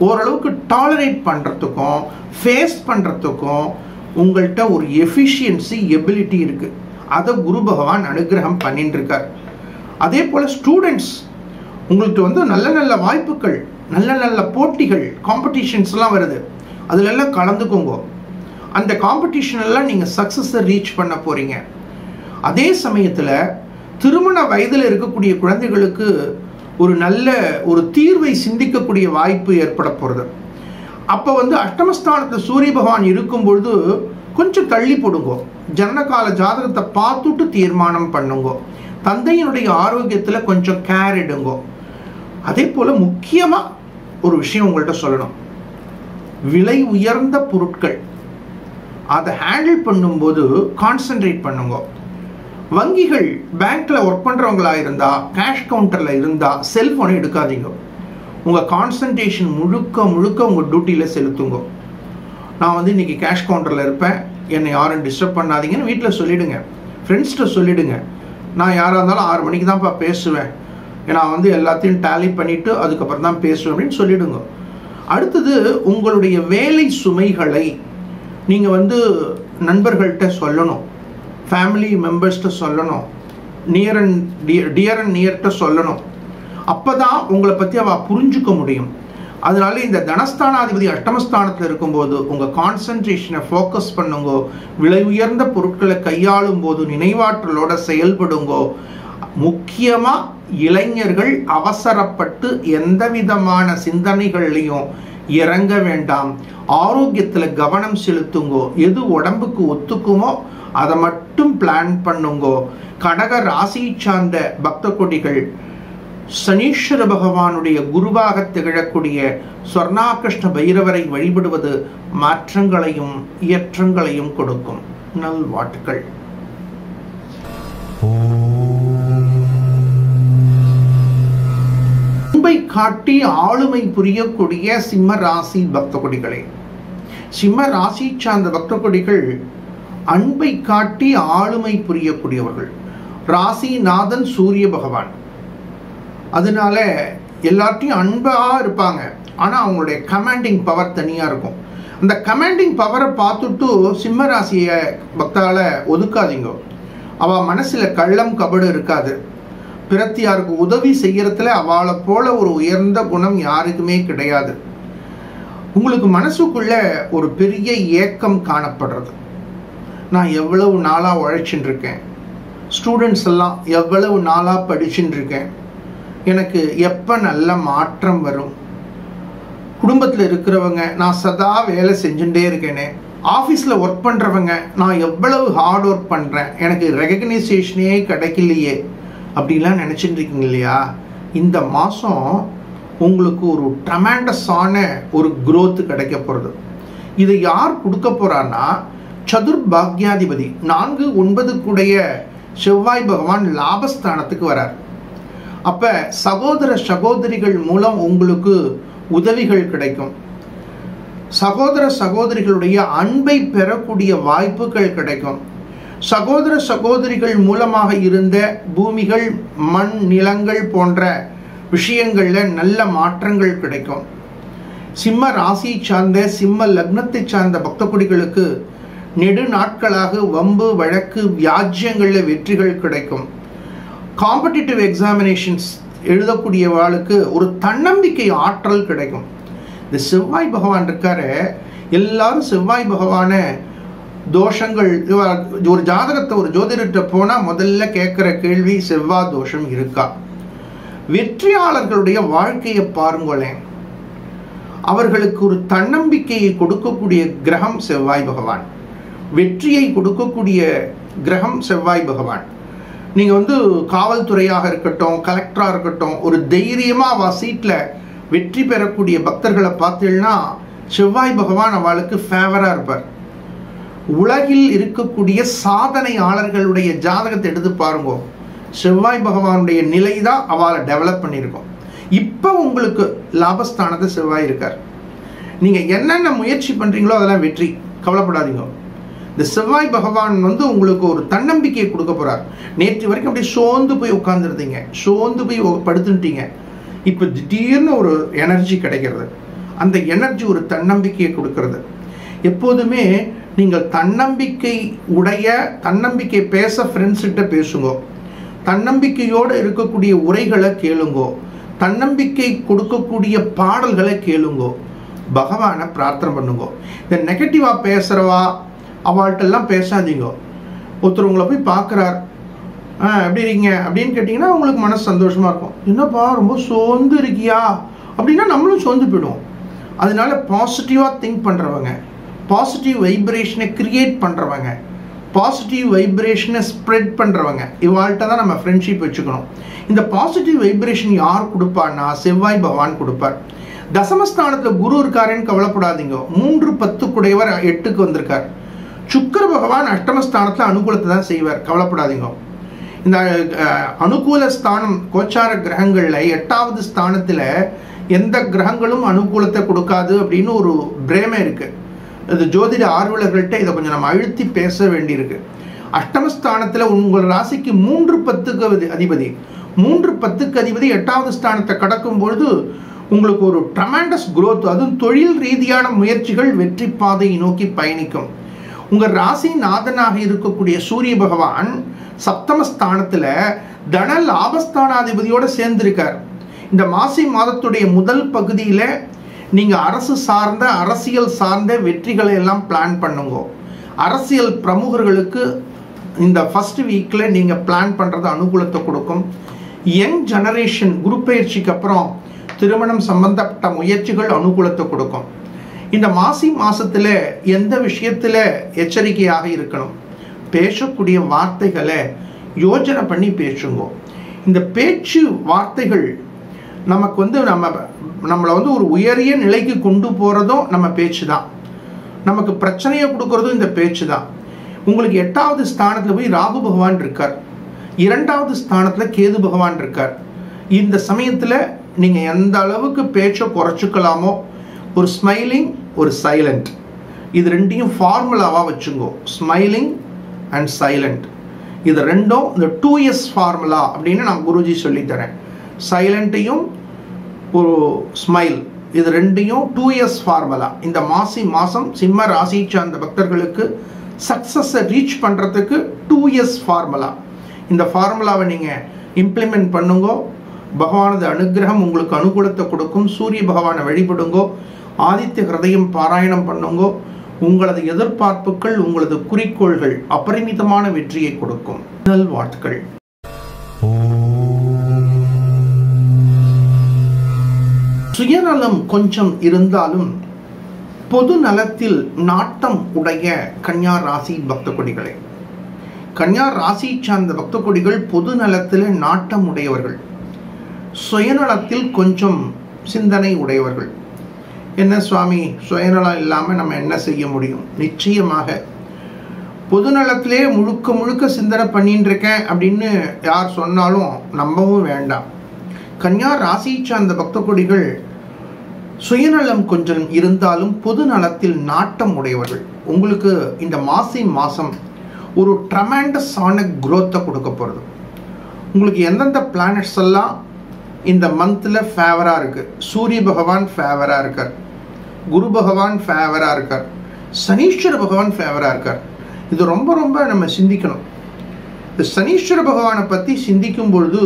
[SPEAKER 1] ஓரளவுக்கு டாலரேட் பண்றதுக்கும் ஃபேஸ் பண்றதுக்கும் உங்கள்கிட்ட ஒரு எஃபிஷியன்சி எபிலிட்டி இருக்கு. அதை குரு பகவான் அனுகிரகம் பண்ணிட்டு இருக்கார். அதே போல ஸ்டூடெண்ட்ஸ், உங்களுக்கு நல்ல நல்ல வாய்ப்புகள், நல்ல நல்ல போட்டிகள், காம்படிஷன்ஸ் எல்லாம் வருது, அதுல எல்லாம் கலந்துக்கோங்க. அந்த காம்படிஷன் எல்லாம் நீங்க சக்சஸ் ரீச் பண்ண போறீங்க. அதே சமயத்துல திருமண வயதில் இருக்கக்கூடிய குழந்தைகளுக்கு ஒரு நல்ல ஒரு தீர்வை சிந்திக்கக்கூடிய வாய்ப்பு ஏற்பட போறது. அப்ப அஷ்டமஸ்தானத்தில் சூரிய பகவான் இருக்கும் பொழுது கொஞ்சம் தள்ளி போடுங்க, ஜனனகால ஜாதகத்தை பார்த்துட்டு தீர்மானம் பண்ணுங்க. தந்தையினுடைய ஆரோக்கியத்துல கொஞ்சம் கேர் எடுங்க. அதே போல முக்கியமா ஒரு விஷயம் உங்கள்கிட்ட சொல்லணும், விலை உயர்ந்த பொருட்கள் அதை ஹேண்டில் பண்ணும்போது கான்சென்ட்ரேட் பண்ணுங்க. வங்கிகள், பேங்க்ல ஒர்க் பண்றவங்களா இருந்தா, கேஷ் கவுண்டர்ல இருந்தா செல்போனை எடுக்காதீங்க. உங்க கான்சன்ட்ரேஷன் முழுக்க முழுக்க உங்க டியூட்டியில செலுத்துங்க. நான் இன்னைக்கு கேஷ் கவுண்டர்ல இருப்பேன், என்னை யாரும் டிஸ்டர்ப் பண்ணாதீங்கன்னு வீட்டில் சொல்லிடுங்க. ஃப்ரெண்ட்ஸ்கிட்ட சொல்லிடுங்க, நான் யாராக இருந்தாலும் 6 மணிக்கு தான்ப்பா பேசுவேன், நான் எல்லாத்தையும் டேலி பண்ணிட்டு அதுக்கப்புறம் தான் பேசுவேன் அப்படின்னு சொல்லிடுங்க. அடுத்தது, உங்களுடைய வேலை சுமைகளை நீங்க நண்பர்கள்ட்ட சொல்லணும், ஃபேமிலி மெம்பர்ஸ்கிட்ட சொல்லணும், டியர் அண்ட் நியர்கிட்ட சொல்லணும். அப்பதான் உங்களை பத்தி அவ புரிஞ்சுக்க முடியும். அதனால இந்த தனஸ்தானாதிபதி அஷ்டமஸ்தானத்தில் இருக்கும்போது உங்க கான்சன்ட்ரேஷனை ஃபோக்கஸ் பண்ணுங்க. விலை உயர்ந்த பொருட்களை கையாளும் போது நினைவாற்றலோட செயல்படுங்க. முக்கியமா இளைஞர்கள் அவசரப்பட்டு எந்த விதமான சிந்தனைகள்லையும் இறங்க வேண்டாம். ஆரோக்கியத்துல கவனம் செலுத்துங்க. எது உடம்புக்கு ஒத்துக்குமோ அதை மட்டும் பிளான் பண்ணுங்க. கடக ராசி சார்ந்த பக்த கொடிகள் சனீஸ்வர பகவானுடைய குருவாக திகழக்கூடிய ஸ்வர்ணாகிருஷ்ண பைரவரை வழிபடுவது மாற்றங்களையும் ஏற்றங்களையும் கொடுக்கும். நல்வாழ்த்துக்கள். அன்பை காட்டி ஆளுமை புரியக்கூடிய சிம்ம ராசி பக்த கொடிகளே, சிம்ம ராசி சார்ந்த பக்த கொடிகள் அன்பை காட்டி ஆளுமை புரியக்கூடியவர்கள். ராசிநாதன் சூரிய பகவான், அதனால எல்லாத்தையும் அன்பா இருப்பாங்க. ஆனா அவங்களுடைய கமாண்டிங் பவர் தனியா இருக்கும். அந்த கமாண்டிங் பவரை பார்த்துட்டு சிம்ம ராசிய பக்தால ஒதுக்காதீங்க. அவ மனசுல கள்ளம் கபடு இருக்காது. பிரத்தியாருக்கு உதவி செய்யறதுல அவளை போல ஒரு உயர்ந்த குணம் யாருக்குமே கிடையாது. உங்களுக்கு மனசுக்குள்ள ஒரு பெரிய ஏக்கம் காணப்படுறது. நான் எவ்வளவு நாளா உழைச்சுட்டு இருக்கேன், ஸ்டூடெண்ட்ஸ் எல்லாம் எவ்வளவு நாளா படிச்சுட்டு இருக்கேன், எனக்கு எப்ப நல்ல மாற்றம் வரும், குடும்பத்தில் இருக்கிறவங்க நான் சதா வேலை செஞ்சுட்டே இருக்கேனே, ஆஃபீஸில் ஒர்க் பண்ணுறவங்க நான் எவ்வளவு ஹார்ட் ஒர்க் பண்ணுறேன், எனக்கு ரெகக்னைசேஷனே கிடைக்கலையே அப்படிலாம் நினச்சிட்டு இருக்கீங்க இல்லையா? இந்த மாதம் உங்களுக்கு ஒரு ட்ரமாண்டஸான ஒரு growth கிடைக்க போகிறது. இதை யார் கொடுக்க போறான்னா, சதுர்பாக்யாதிபதி 4, 9 கூடைய செவ்வாய் பகவான் லாபஸ்தானத்துக்கு வரார். அப்ப சகோதர சகோதரிகள் மூலம் உங்களுக்கு உதவிகள் கிடைக்கும். சகோதர சகோதரிகளுடைய அன்பை பெறக்கூடிய வாய்ப்புகள் கிடைக்கும். சகோதர சகோதரிகள் மூலமாக இருந்த பூமிகள், மண், நிலங்கள் போன்ற விஷயங்கள்ல நல்ல மாற்றங்கள் கிடைக்கும். சிம்ம ராசி சார்ந்த, சிம்ம லக்னத்தை சார்ந்த பக்த கொடிகளுக்கு நெடு நாட்களாக வம்பு, வழக்கு, வியாஜ்யங்கள்ல வெற்றிகள் கிடைக்கும். காம்படிட்டிவ் எக்ஸாமினேஷன்ஸ் எழுதக்கூடியவாளுக்கு ஒரு தன்னம்பிக்கை ஆற்றல் கிடைக்கும். இந்த செவ்வாய் பகவான் இருக்காரு, எல்லாரும் செவ்வாய் பகவான தோஷங்கள், ஒரு ஜாதகத்தை ஒரு ஜோதிடர்கிட்ட போனா முதல்ல கேட்கிற கேள்வி செவ்வாய் தோஷம் இருக்கா? வெற்றியாளர்களுடைய வாழ்க்கையை பாருங்களேன். அவர்களுக்கு ஒரு தன்னம்பிக்கையை கொடுக்கக்கூடிய கிரகம் செவ்வாய் பகவான், வெற்றியை கொடுக்கக்கூடிய கிரகம் செவ்வாய் பகவான். நீங்க காவல்துறையாக இருக்கட்டும், கலெக்டரா இருக்கட்டும், ஒரு தைரியமா அவ சீட்ல வெற்றி பெறக்கூடிய பக்தர்களை பார்த்தீங்கன்னா செவ்வாய் பகவான் அவளுக்கு ஃபேவரா இருப்பார். உலகில் இருக்கக்கூடிய சாதனையாளர்களுடைய ஜாதகத்தை எடுத்து பாருங்க, செவ்வாய் பகவானுடைய நிலை தான் அவளை டெவலப் பண்ணியிருக்கோம். இப்போ உங்களுக்கு லாபஸ்தானத்தை செவ்வாய் இருக்கார். நீங்க என்னென்ன முயற்சி பண்றீங்களோ அதெல்லாம் வெற்றி, கவலைப்படாதீங்க. இந்த செவ்வாய் பகவான் உங்களுக்கு ஒரு தன்னம்பிக்கையை கொடுக்க போறார். நேற்று வரைக்கும் அப்படியே சோர்ந்து போய் உட்கார்ந்துருந்தீங்க, சோர்ந்து போய் படுத்துட்டீங்க. இப்போ திடீர்னு ஒரு எனர்ஜி கிடைக்கிறது. அந்த எனர்ஜி ஒரு தன்னம்பிக்கையை கொடுக்கிறது. எப்போதுமே நீங்கள் தன்னம்பிக்கை பேச ஃப்ரெண்ட்ஸ் கிட்ட பேசுங்க, தன்னம்பிக்கையோடு இருக்கக்கூடிய உரைகளை கேளுங்கோ, தன்னம்பிக்கை கொடுக்கக்கூடிய பாடல்களை கேளுங்கோ, பகவானை பிரார்த்தனை பண்ணுங்க. இந்த நெகட்டிவா பேசுறவா அவள்கிட்டெல்லாம் பேசாதீங்க. ஒருத்தர் உங்களை போய் பார்க்குறார், எப்படி இருக்கீங்க அப்படின்னு கேட்டிங்கன்னா உங்களுக்கு மனசு சந்தோஷமா இருக்கும். என்னப்பா ரொம்ப சோர்ந்து இருக்கியா அப்படின்னா நம்மளும் சோர்ந்து போயிடுவோம். அதனால பாசிட்டிவாக திங்க் பண்ணுறவங்க, பாசிட்டிவ் வைப்ரேஷனை கிரியேட் பண்ணுறவங்க, பாசிட்டிவ் வைப்ரேஷனை ஸ்ப்ரெட் பண்ணுறவங்க, இவாள்கிட்ட தான் நம்ம ஃப்ரெண்ட்ஷிப் வச்சுக்கணும். இந்த பாசிட்டிவ் வைப்ரேஷன் யார் கொடுப்பான்னா செவ்வாய் பகவான் கொடுப்பார். தசமஸ்தானத்தில் குரு இருக்காருன்னு கவலைப்படாதீங்க. 3-10 குடையவர் 8க்கு வந்திருக்கார். சுக்கிர பகவான் அஷ்டமஸ்தானத்தில் அனுகூலத்தை தான் செய்வார், கவலைப்படாதீங்க. இந்த அனுகூல ஸ்தானம் கோச்சார கிரகங்கள்ல 8வது ஸ்தானத்தில் எந்த கிரகங்களும் அனுகூலத்தை கொடுக்காது அப்படின்னு ஒரு பிரேமை இருக்கு. இது ஜோதிட ஆர்வலர்கள்ட்ட இதை கொஞ்சம் நம்ம அழுத்தி பேச வேண்டியிருக்கு. அஷ்டமஸ்தானத்தில் உங்கள் ராசிக்கு 3-10க்கு அதிபதி, 3-10க்கு அதிபதி 8வது ஸ்தானத்தை கடக்கும் பொழுது உங்களுக்கு ஒரு ட்ரமெண்டஸ் growth, அதுவும் தொழில் ரீதியான முயற்சிகள் வெற்றி பாதையை நோக்கி பயணிக்கும். உங்கள் ராசி நாதனாக இருக்கக்கூடிய சூரிய பகவான் சப்தமஸ்தானத்தில் தன லாபஸ்தானாதிபதியோடு சேர்ந்திருக்கார். இந்த மாசி மாதத்துடைய முதல் பகுதியில் நீங்கள் அரசு சார்ந்த அரசியல் சார்ந்த வெற்றிகளை எல்லாம் பிளான் பண்ணுங்க. அரசியல் பிரமுகர்களுக்கு இந்த ஃபர்ஸ்ட் வீக்கில் நீங்கள் பிளான் பண்ணுறது அனுகூலத்தை கொடுக்கும். யங் ஜெனரேஷன் குரு பயிற்சிக்கு அப்புறம் திருமணம் சம்பந்தப்பட்ட முயற்சிகள் அனுகூலத்தை கொடுக்கும். இந்த மாசி மாசத்துல எந்த விஷயத்துல எச்சரிக்கையாக இருக்கணும்? பேசக்கூடிய வார்த்தைகளை யோசனை பண்ணி பேசுங்க. இந்த பேச்சு வார்த்தைகள் நமக்கு நம்மளை ஒரு உயரிய நிலைக்கு கொண்டு போறதும் நம்ம பேச்சு தான், நமக்கு பிரச்சனையை கொடுக்கறதும் இந்த பேச்சு தான். உங்களுக்கு 8வது ஸ்தானத்துல போய் ராகு பகவான் இருக்கார், 2வது ஸ்தானத்துல கேது பகவான் இருக்கார். இந்த சமயத்துல நீங்க எந்த அளவுக்கு பேச்சை குறைச்சிக்கலாமோ, ஒரு ஸ்மைலிங் ஒரு சைலண்ட், இது ரெண்டையும் ஃபார்முலாவா வச்சுங்கோ. ஸ்மைலிங் அண்ட் சைலண்ட், இது ரெண்டும் இந்த 2S ஃபார்முலா அப்படின்னு நான் குருஜி சொல்லித்தரேன். சைலண்ட்டையும் ஒரு ஸ்மைல், இது ரெண்டையும் 2S ஃபார்முலா. இந்த மாசி மாதம் சிம்ம ராசி சார்ந்த பக்தர்களுக்கு சக்ஸஸை ரீச் பண்ணுறதுக்கு 2S ஃபார்முலா. இந்த ஃபார்முலாவை நீங்கள் இம்ப்ளிமெண்ட் பண்ணுங்க. பகவானது அனுகிரகம் உங்களுக்கு அனுகூலத்தை கொடுக்கும். சூரிய பகவானை வழிபடுங்கோ, ஆதித்ய ஹிருதயம் பாராயணம் பண்ணுங்கோ. உங்களது எதிர்பார்ப்புகள், உங்களது குறிக்கோள்கள் அபரிமிதமான வெற்றியை கொடுக்கும். நல்வாழ்த்துக்கள். சுயநலம் கொஞ்சம் இருந்தாலும் பொது நலத்தில் நாட்டம் உடைய கன்யா ராசி பக்த கொடிகளே, கன்யா ராசி சார்ந்த பக்த கொடிகள் பொது நலத்தில் நாட்டம் உடையவர்கள், சுயநலத்தில் கொஞ்சம் சிந்தனை உடையவர்கள். என்ன சுவாமி, சுயநலம் இல்லாமல் நம்ம என்ன செய்ய முடியும்? நிச்சயமாக பொதுநலத்திலே முழுக்க முழுக்க சிந்தனை பண்ணிட்டு இருக்கேன் அப்படின்னு யார் சொன்னாலும் நம்பவும் வேண்டாம். கன்யா ராசி சார்ந்த பக்த கொடிகள் சுயநலம் கொஞ்சம் இருந்தாலும் பொது நலத்தில் நாட்டம் உடையவர்கள். உங்களுக்கு இந்த மாசி மாதம் ஒரு ட்ரமெண்டஸான growth கொடுக்க போகிறது. உங்களுக்கு எந்தெந்த பிளானட்ஸ் எல்லாம் இந்த மந்தில் ஃபேவராக இருக்குது? சூரிய பகவான் ஃபேவராக இருக்கார், குரு பகவான் ஃபேவராக இருக்கார், சனீஸ்வர பகவான் ஃபேவராக இருக்கார். இது ரொம்ப ரொம்ப நம்ம சிந்திக்கணும். இந்த சனீஸ்வர பகவானை பற்றி சிந்திக்கும் பொழுது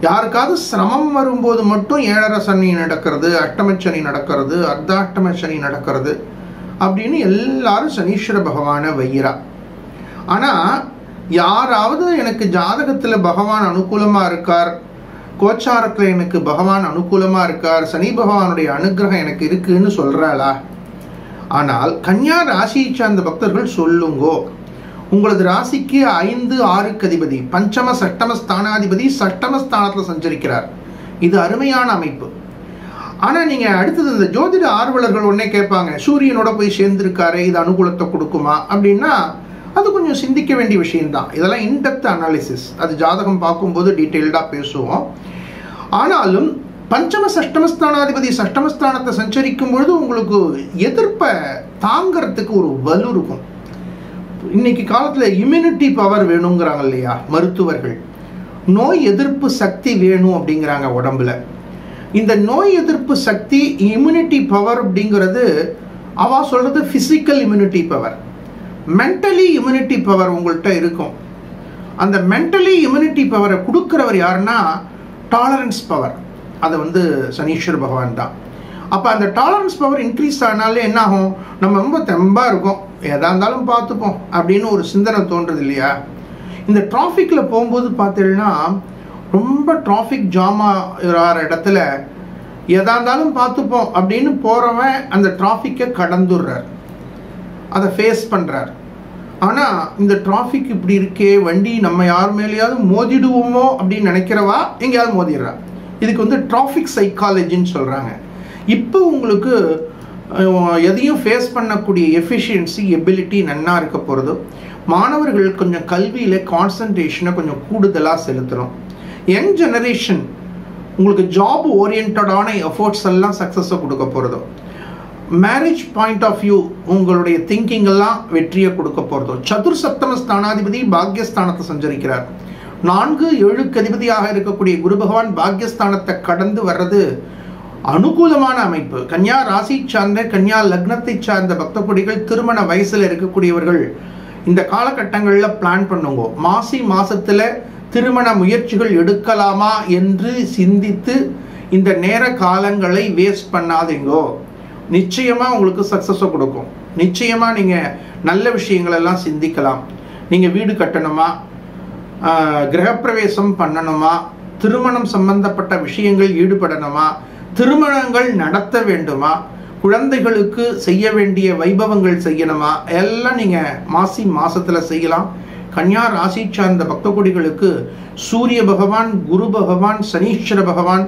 [SPEAKER 1] யாருக்காவது சிரமம் வரும்போது மட்டும் 7.5 சனி நடக்கிறது, அஷ்டம சனி நடக்கிறது, அர்த்தாஷ்டம சனி நடக்கிறது அப்படின்னு எல்லாரும் சனீஸ்வர பகவானை வைக்கிறா. ஆனால் யாராவது எனக்கு ஜாதகத்தில் பகவான் அனுகூலமாக இருக்கார், கோச்சாரத்தில் எனக்கு பகவான் அனுகூலமாக இருக்கார், சனி பகவானுடைய அனுகிரகம் எனக்கு இருக்குன்னு சொல்கிறாளா? ஆனால் கன்யா ராசியை சார்ந்த பக்தர்கள் சொல்லுங்கோ, உங்களது ராசிக்கு 5-6க்கு அதிபதி, பஞ்சம சட்டம ஸ்தானாதிபதி சட்டமஸ்தானத்தில் சஞ்சரிக்கிறார். இது அருமையான அமைப்பு. ஆனால் நீங்கள் அடுத்தது இந்த ஜோதிட ஆர்வலர்கள் ஒன்னே கேட்பாங்க, சூரியனோட போய் சேர்ந்திருக்காரு, இது அனுகூலத்தை கொடுக்குமா அப்படின்னா அது கொஞ்சம் சிந்திக்க வேண்டிய விஷயம்தான். இதெல்லாம் இன்டெப்த் அனாலிசிஸ், அது ஜாதகம் பார்க்கும்போது டீட்டெயில்டாக பேசுவோம். ஆனாலும் பஞ்சம சஷ்டமஸ்தானாதிபதி சஷ்டமஸ்தானத்தை சஞ்சரிக்கும் பொழுது உங்களுக்கு எதிர்ப்பை தாங்கிறதுக்கு ஒரு வலு இருக்கும். இன்னைக்கு காலத்தில் இம்யூனிட்டி பவர் வேணுங்கிறாங்க இல்லையா மருத்துவர்கள், நோய் எதிர்ப்பு சக்தி வேணும் அப்படிங்கிறாங்க உடம்புல. இந்த நோய் எதிர்ப்பு சக்தி இம்யூனிட்டி பவர் அப்படிங்கிறது அவ சொல்றது physical immunity power. Mentally immunity power உங்கள்கிட்ட இருக்கும். அந்த மென்டலி இம்யூனிட்டி பவரை கொடுக்கிறவர் யாருன்னா டாலரன்ஸ் பவர். அது சனீஸ்வர பகவான் தான். அப்போ அந்த டாலரன்ஸ் பவர் இன்க்ரீஸ் ஆனாலே என்ன ஆகும், நம்ம ரொம்ப தெம்பா இருக்கும், எதா இருந்தாலும் பார்த்துப்போம் அப்படின்னு ஒரு சிந்தனை தோன்றது இல்லையா. இந்த டிராஃபிக்கில் போகும்போது பார்த்தீங்கன்னா ரொம்ப டிராஃபிக் ஜாம் ஆகிற இடத்துல எதா இருந்தாலும் பார்த்துப்போம் அப்படின்னு போகிறவன் அந்த டிராஃபிக்கை கடந்துடுறார், அதை ஃபேஸ் பண்ணுறார். ஆனால் இந்த டிராஃபிக் இப்படி இருக்கே, வண்டி நம்ம யார் மேலேயாவது மோதிடுவோமோ அப்படின்னு நினைக்கிறவா எங்கேயாவது மோதிடுறா. இதுக்கு டிராஃபிக் சைக்காலஜின்னு சொல்கிறாங்க. இப்போ உங்களுக்கு எதையும் ஃபேஸ் பண்ணக்கூடிய எஃபிஷியன்சி எபிலிட்டி நன்னா இருக்க போகிறது. மாணவர்கள் கொஞ்சம் கல்வியில் கான்சன்ட்ரேஷனை கொஞ்சம் கூடுதலாக செலுத்துகிறோம். யங் ஜெனரேஷன் உங்களுக்கு ஜாப் ஓரியன்டான எஃபோர்ட்ஸ் எல்லாம் சக்ஸஸை கொடுக்க போகிறதோ, மேரேஜ் பாயிண்ட் ஆஃப் வியூ உங்களுடைய திங்கிங் எல்லாம் வெற்றியை கொடுக்க போகிறதோ. சதுர் சப்தம ஸ்தானாதிபதி பாக்யஸ்தானத்தை சஞ்சரிக்கிறார். 4-7க்கு அதிபதியாக இருக்கக்கூடிய குரு பகவான் பாக்யஸ்தானத்தை கடந்து வர்றது அனுகூலமான அமைப்பு. கன்யா ராசி சார்ந்த கன்யா லக்னத்தை சார்ந்த பக்த கொடிகள், திருமண வயசுல இருக்கக்கூடியவர்கள் இந்த காலகட்டங்களில் பிளான் பண்ணுங்க. மாசத்துல திருமண முயற்சிகள் எடுக்கலாமா என்று சிந்தித்து இந்த நேர காலங்களை வேஸ்ட் பண்ணாதீங்கோ. நிச்சயமா உங்களுக்கு சக்சஸை கொடுக்கும். நிச்சயமா நீங்க நல்ல விஷயங்கள் எல்லாம் சிந்திக்கலாம். நீங்க வீடு கட்டணுமா, கிரகப்பிரவேசம் பண்ணணுமா, திருமணம் சம்பந்தப்பட்ட விஷயங்கள் ஈடுபடணுமா, திருமணங்கள் நடத்த வேண்டுமா, குழந்தைகளுக்கு செய்ய வேண்டிய வைபவங்கள் செய்யணுமா, எல்லாம் நீங்க மாசத்துல செய்யலாம். கன்யா ராசி சார்ந்த பக்த கொடிகளுக்கு சூரிய பகவான், குரு பகவான், சனீஸ்வர பகவான்,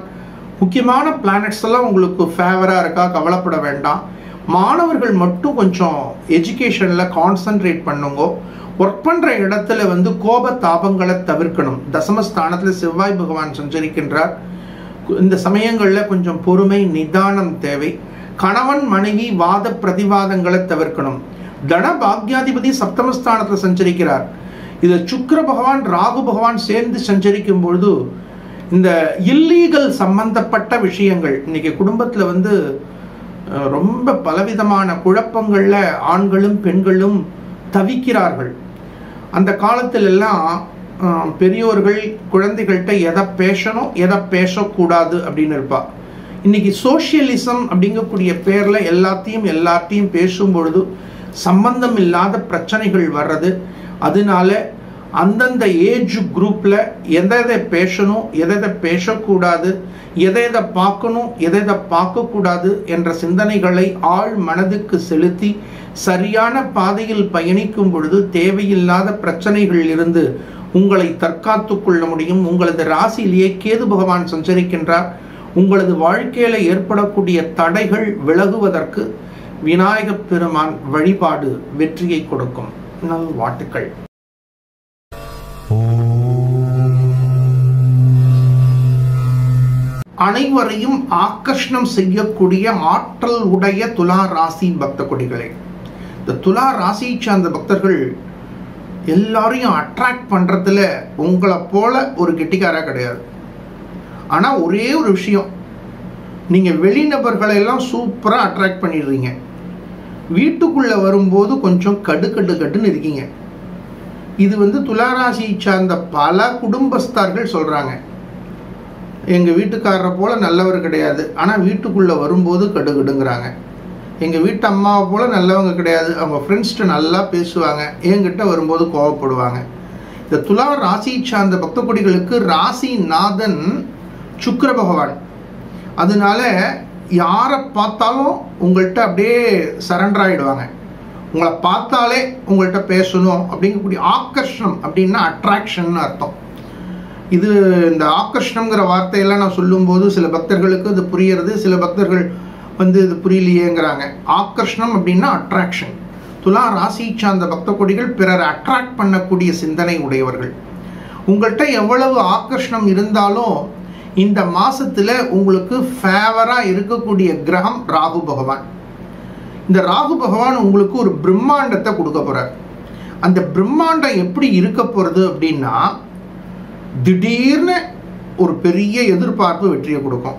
[SPEAKER 1] முக்கியமான பிளானட்ஸ் எல்லாம் உங்களுக்கு ஃபேவரா இருக்கா, கவலைப்பட வேண்டாம். மாணவர்கள் மட்டும் கொஞ்சம் எஜுகேஷன்ல கான்சன்ட்ரேட் பண்ணுங்க. ஒர்க் பண்ற இடத்துல கோப தாபங்களை தவிர்க்கணும். தசமஸ்தானத்துல செவ்வாய் பகவான் சஞ்சரிக்கின்றார். இந்த சமயங்களில் கொஞ்சம் பொறுமை நிதானம் தேவை. கணவன் மனைவி வாத பிரதிவாதங்களை தவிர்க்கணும். தன பாக்யாதிபதி சப்தமஸ்தானத்தில் சஞ்சரிக்கிறார். இதை சுக்கிர பகவான் ராகு பகவான் சேர்ந்து சஞ்சரிக்கும் பொழுது இந்த இல்லீகல் சம்பந்தப்பட்ட விஷயங்கள் இன்னைக்கு குடும்பத்தில் ரொம்ப பலவிதமான குழப்பங்கள்ல ஆண்களும் பெண்களும் தவிக்கிறார்கள். அந்த காலத்துல எல்லாம் பெரியோர்கள் குழந்தைகள்கிட்ட எதை பேசணும் எதை பேசக்கூடாது அப்படின்னு இருப்பா. இன்னைக்கு சோசியலிசம் அப்படிங்கக்கூடிய பேர்ல எல்லாத்தையும் பேசும் பொழுது சம்பந்தம் இல்லாத பிரச்சனைகள் வர்றது. அதனால அந்தந்த ஏஜ் குரூப்ல எதை பேசணும் எதை பேசக்கூடாது, எதை பார்க்கணும் எதை பார்க்கக்கூடாது என்ற சிந்தனைகளை ஆழ் மனதுக்கு செலுத்தி சரியான பாதையில் பயணிக்கும் பொழுது தேவையில்லாத பிரச்சனைகளில் இருந்து உங்களை தற்காத்து கொள்ள முடியும். உங்களது ராசியிலேயே கேது பகவான் சஞ்சரிக்கின்றார். உங்களது வாழ்க்கையில ஏற்படக்கூடிய தடைகள் விலகுவதற்கு விநாயக பெருமான் வழிபாடு வெற்றியை கொடுக்கும். நல்வாழ்த்துக்கள். அனைவரையும் ஆகர்ஷணம் செய்யக்கூடிய ஆற்றல் உடைய துலா ராசி பக்த கொடிகளே, இந்த துலா ராசி சார்ந்த பக்தர்கள் எல்லாரையும் அட்ராக்ட் பண்றதுல உங்களை போல ஒரு கெட்டிக்காரா கிடையாது. ஆனா ஒரே ஒரு விஷயம், நீங்க வெளிநபர்களை எல்லாம் சூப்பரா அட்ராக்ட் பண்ணிடுறீங்க. வீட்டுக்குள்ள வரும்போது கொஞ்சம் கடுன்னு இருக்கீங்க. இது துளாராசியை சார்ந்த பல குடும்பஸ்தார்கள் சொல்றாங்க, எங்க வீட்டுக்காரரை போல நல்லவர் கிடையாது, ஆனா வீட்டுக்குள்ள வரும்போது கடுங்கிறாங்க. எங்க வீட்டு அம்மாவை போல நல்லவங்க கிடையாது, அவங்க ஃப்ரெண்ட்ஸ்ட்டு நல்லா பேசுவாங்க, என்கிட்ட வரும்போது கோவப்படுவாங்க. இந்த துலா ராசியை சார்ந்த பக்த கொடிகளுக்கு ராசி நாதன் சுக்கிர பகவான். அதனால யாரை பார்த்தாலும் உங்கள்கிட்ட அப்படியே சரண்டர் ஆகிடுவாங்க. உங்களை பார்த்தாலே உங்கள்கிட்ட பேசணும் அப்படிங்கக்கூடிய ஆகர்ஷணம் அப்படின்னா அட்ராக்ஷன் அர்த்தம். இது இந்த ஆகர்ஷணம்ங்கிற வார்த்தையெல்லாம் நான் சொல்லும்போது சில பக்தர்களுக்கு இது புரியறது, சில பக்தர்கள் இது புரியலையேங்கிறாங்க. ஆகர்ஷணம் அப்படின்னா அட்ராக்ஷன். துலா ராசி சார்ந்த பக்த கொடிகள் பிறரை அட்ராக்ட் பண்ணக்கூடிய சிந்தனை உடையவர்கள். உங்கள்கிட்ட எவ்வளவு ஆகர்ஷணம் இருந்தாலும் இந்த மாசத்துல உங்களுக்கு ஃபேவரா இருக்கக்கூடிய கிரகம் ராகு பகவான். இந்த ராகு பகவான் உங்களுக்கு ஒரு பிரம்மாண்டத்தை கொடுக்க போறார். அந்த பிரம்மாண்டம் எப்படி இருக்க போறது அப்படின்னா, திடீர்னு ஒரு பெரிய எதிர்பார்ப்பு வெற்றியை கொடுக்கும்.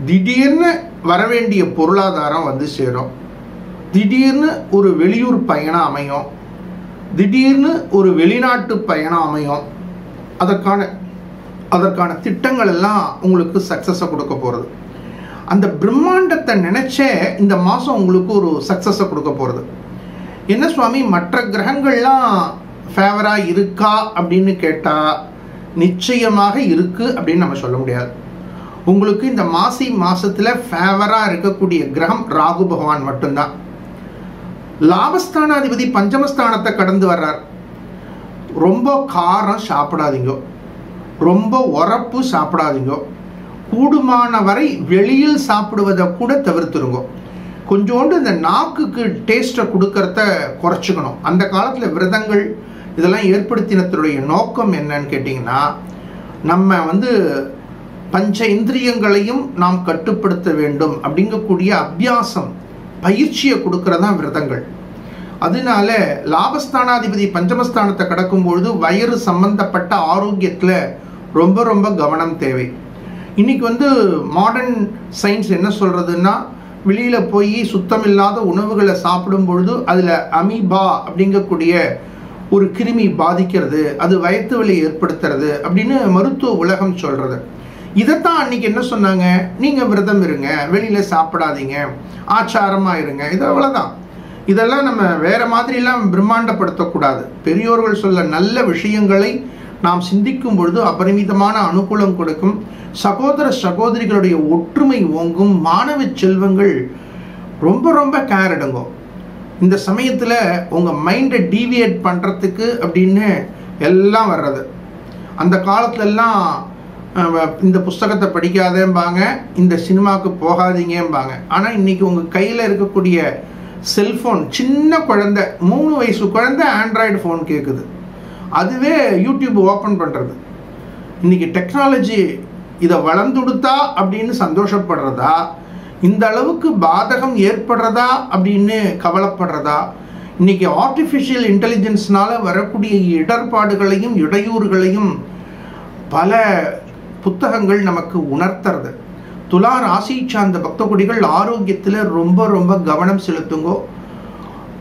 [SPEAKER 1] திடீர்னு வரவேண்டிய பொருளாதாரம் வந்து சேரும். திடீர்னு ஒரு வெளியூர் பயணம் அமையும். திடீர்னு ஒரு வெளிநாட்டு பயணம் அமையும். அதற்கான திட்டங்கள் எல்லாம் உங்களுக்கு சக்சஸை கொடுக்க போகிறது. அந்த பிரம்மாண்டத்தை நினைச்சே இந்த மாதம் உங்களுக்கு ஒரு சக்சஸை கொடுக்க போகிறது. என்ன சுவாமி, மற்ற கிரகங்கள்லாம் ஃபேவராக இருக்கா அப்படின்னு கேட்டால் நிச்சயமாக இருக்கு அப்படின்னு நம்ம சொல்ல முடியாது. உங்களுக்கு இந்த மாசத்துல ஃபேவராக இருக்கக்கூடிய கிரகம் ராகு பகவான் மட்டும்தான். லாபஸ்தானாதிபதி பஞ்சமஸ்தானத்தை கடந்து வர்றார். ரொம்ப காரம் சாப்பிடாதீங்க, ரொம்ப உரப்பு சாப்பிடாதீங்க, கூடுமான வரை வெளியில் சாப்பிடுவதை கூட தவிர்த்துருங்க. கொஞ்சோண்டு இந்த நாக்குக்கு டேஸ்ட்டை கொடுக்கறத குறைச்சிக்கணும். அந்த காலத்தில் விரதங்கள் இதெல்லாம் ஏற்படுத்தினத்துடைய நோக்கம் என்னன்னு கேட்டிங்கன்னா, நம்ம பஞ்ச இந்திரியங்களையும் நாம் கட்டுப்படுத்த வேண்டும் அப்படிங்கக்கூடிய அபியாசம் பயிற்சியை கொடுக்கறதான் விரதங்கள். அதனால லாபஸ்தானாதிபதி பஞ்சமஸ்தானத்தை கடக்கும் பொழுது வயிறு சம்பந்தப்பட்ட ஆரோக்கியத்தில் ரொம்ப ரொம்ப கவனம் தேவை. இன்னைக்கு மாடர்ன் சயின்ஸ் என்ன சொல்றதுன்னா, வெளியில போய் சுத்தமில்லாத உணவுகளை சாப்பிடும் பொழுது அதுல அமீபா அப்படிங்கக்கூடிய ஒரு கிருமி பாதிக்கிறது, அது வயிற்று வலி ஏற்படுத்துறது அப்படின்னு மருத்துவ உலகம் சொல்றது. இதைத்தான் அன்னைக்கு என்ன சொன்னாங்க, நீங்க விரதம் இருங்க, வெளியில சாப்பிடாதீங்க, ஆச்சாரமா இருங்க, இது அவ்வளவுதான். இதெல்லாம் நம்ம வேற மாதிரிலாம் பிரம்மாண்டப்படுத்தக்கூடாது. பெரியோர்கள் சொல்ல நல்ல விஷயங்களை நாம் சிந்திக்கும் பொழுது அபரிமிதமான அனுகூலம் கொடுக்கும். சகோதர சகோதரிகளுடைய ஒற்றுமை ஓங்கும். மாணவ செல்வங்கள் ரொம்ப ரொம்ப கேர் எடுங்க. இந்த சமயத்தில் உங்கள் மைண்டை டீவியேட் பண்ணுறதுக்கு அப்படின்னு எல்லாம் வர்றது. அந்த காலத்துலலாம் இந்த புஸ்தகத்தை படிக்காதேம்பாங்க, இந்த சினிமாவுக்கு போகாதீங்கம்பாங்க. ஆனால் இன்னைக்கு உங்கள் கையில் இருக்கக்கூடிய செல்ஃபோன், சின்ன குழந்தை 3 வயசு குழந்தை ஆண்ட்ராய்டு ஃபோன் கேட்குது, அதுவே யூடியூப் ஓப்பன் பண்ணுறது. இன்னைக்கு டெக்னாலஜி இதை வளர்ந்துடுத்தா அப்படின்னு சந்தோஷப்படுறதா, இந்த அளவுக்கு பாதகம் ஏற்படுறதா அப்படின்னு கவலைப்படுறதா? இன்னைக்கு ஆர்டிஃபிஷியல் இன்டெலிஜென்ஸ்னால வரக்கூடிய இடர்பாடுகளையும் இடையூறுகளையும் பல புத்தகங்கள் நமக்கு உணர்த்துறது. துலா ராசி சார்ந்த பக்த கொடிகள் ஆரோக்கியத்தில் ரொம்ப ரொம்ப கவனம் செலுத்துங்கோ.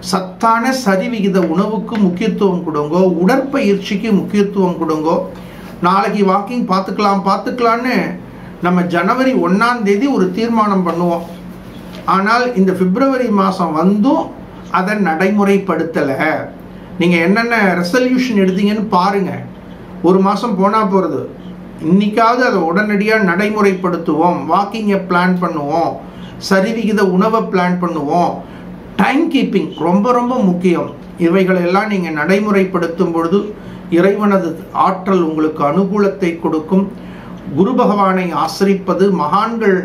[SPEAKER 1] சத்தான சரிவிகித உணவுக்கு முக்கியத்துவம் கொடுங்கோ. உடற்பயிற்சிக்கு முக்கியத்துவம் கொடுங்கோ. நாளைக்கு வாக்கிங் பார்த்துக்கலான்னு நம்ம ஜனவரி 1ஆம் தேதி ஒரு தீர்மானம் பண்ணுவோம். ஆனால் இந்த பிப்ரவரி மாதம் வந்தும் அதை நடைமுறைப்படுத்தலை. நீங்கள் என்னென்ன ரெசல்யூஷன் எடுத்தீங்கன்னு பாருங்கள். ஒரு மாதம் போனால் போகிறது. இன்னைக்காவது அதை உடனடியாக நடைமுறைப்படுத்துவோம். வாக்கிங்கை பிளான் பண்ணுவோம், சரிவிகித உணவை பிளான் பண்ணுவோம். டைம் கீப்பிங் ரொம்ப ரொம்ப முக்கியம். இவைகளெல்லாம் நீங்கள் நடைமுறைப்படுத்தும் பொழுது இறைவனது ஆற்றல் உங்களுக்கு அனுகூலத்தை கொடுக்கும். குரு பகவானை ஆசிரிப்பது, மகான்கள்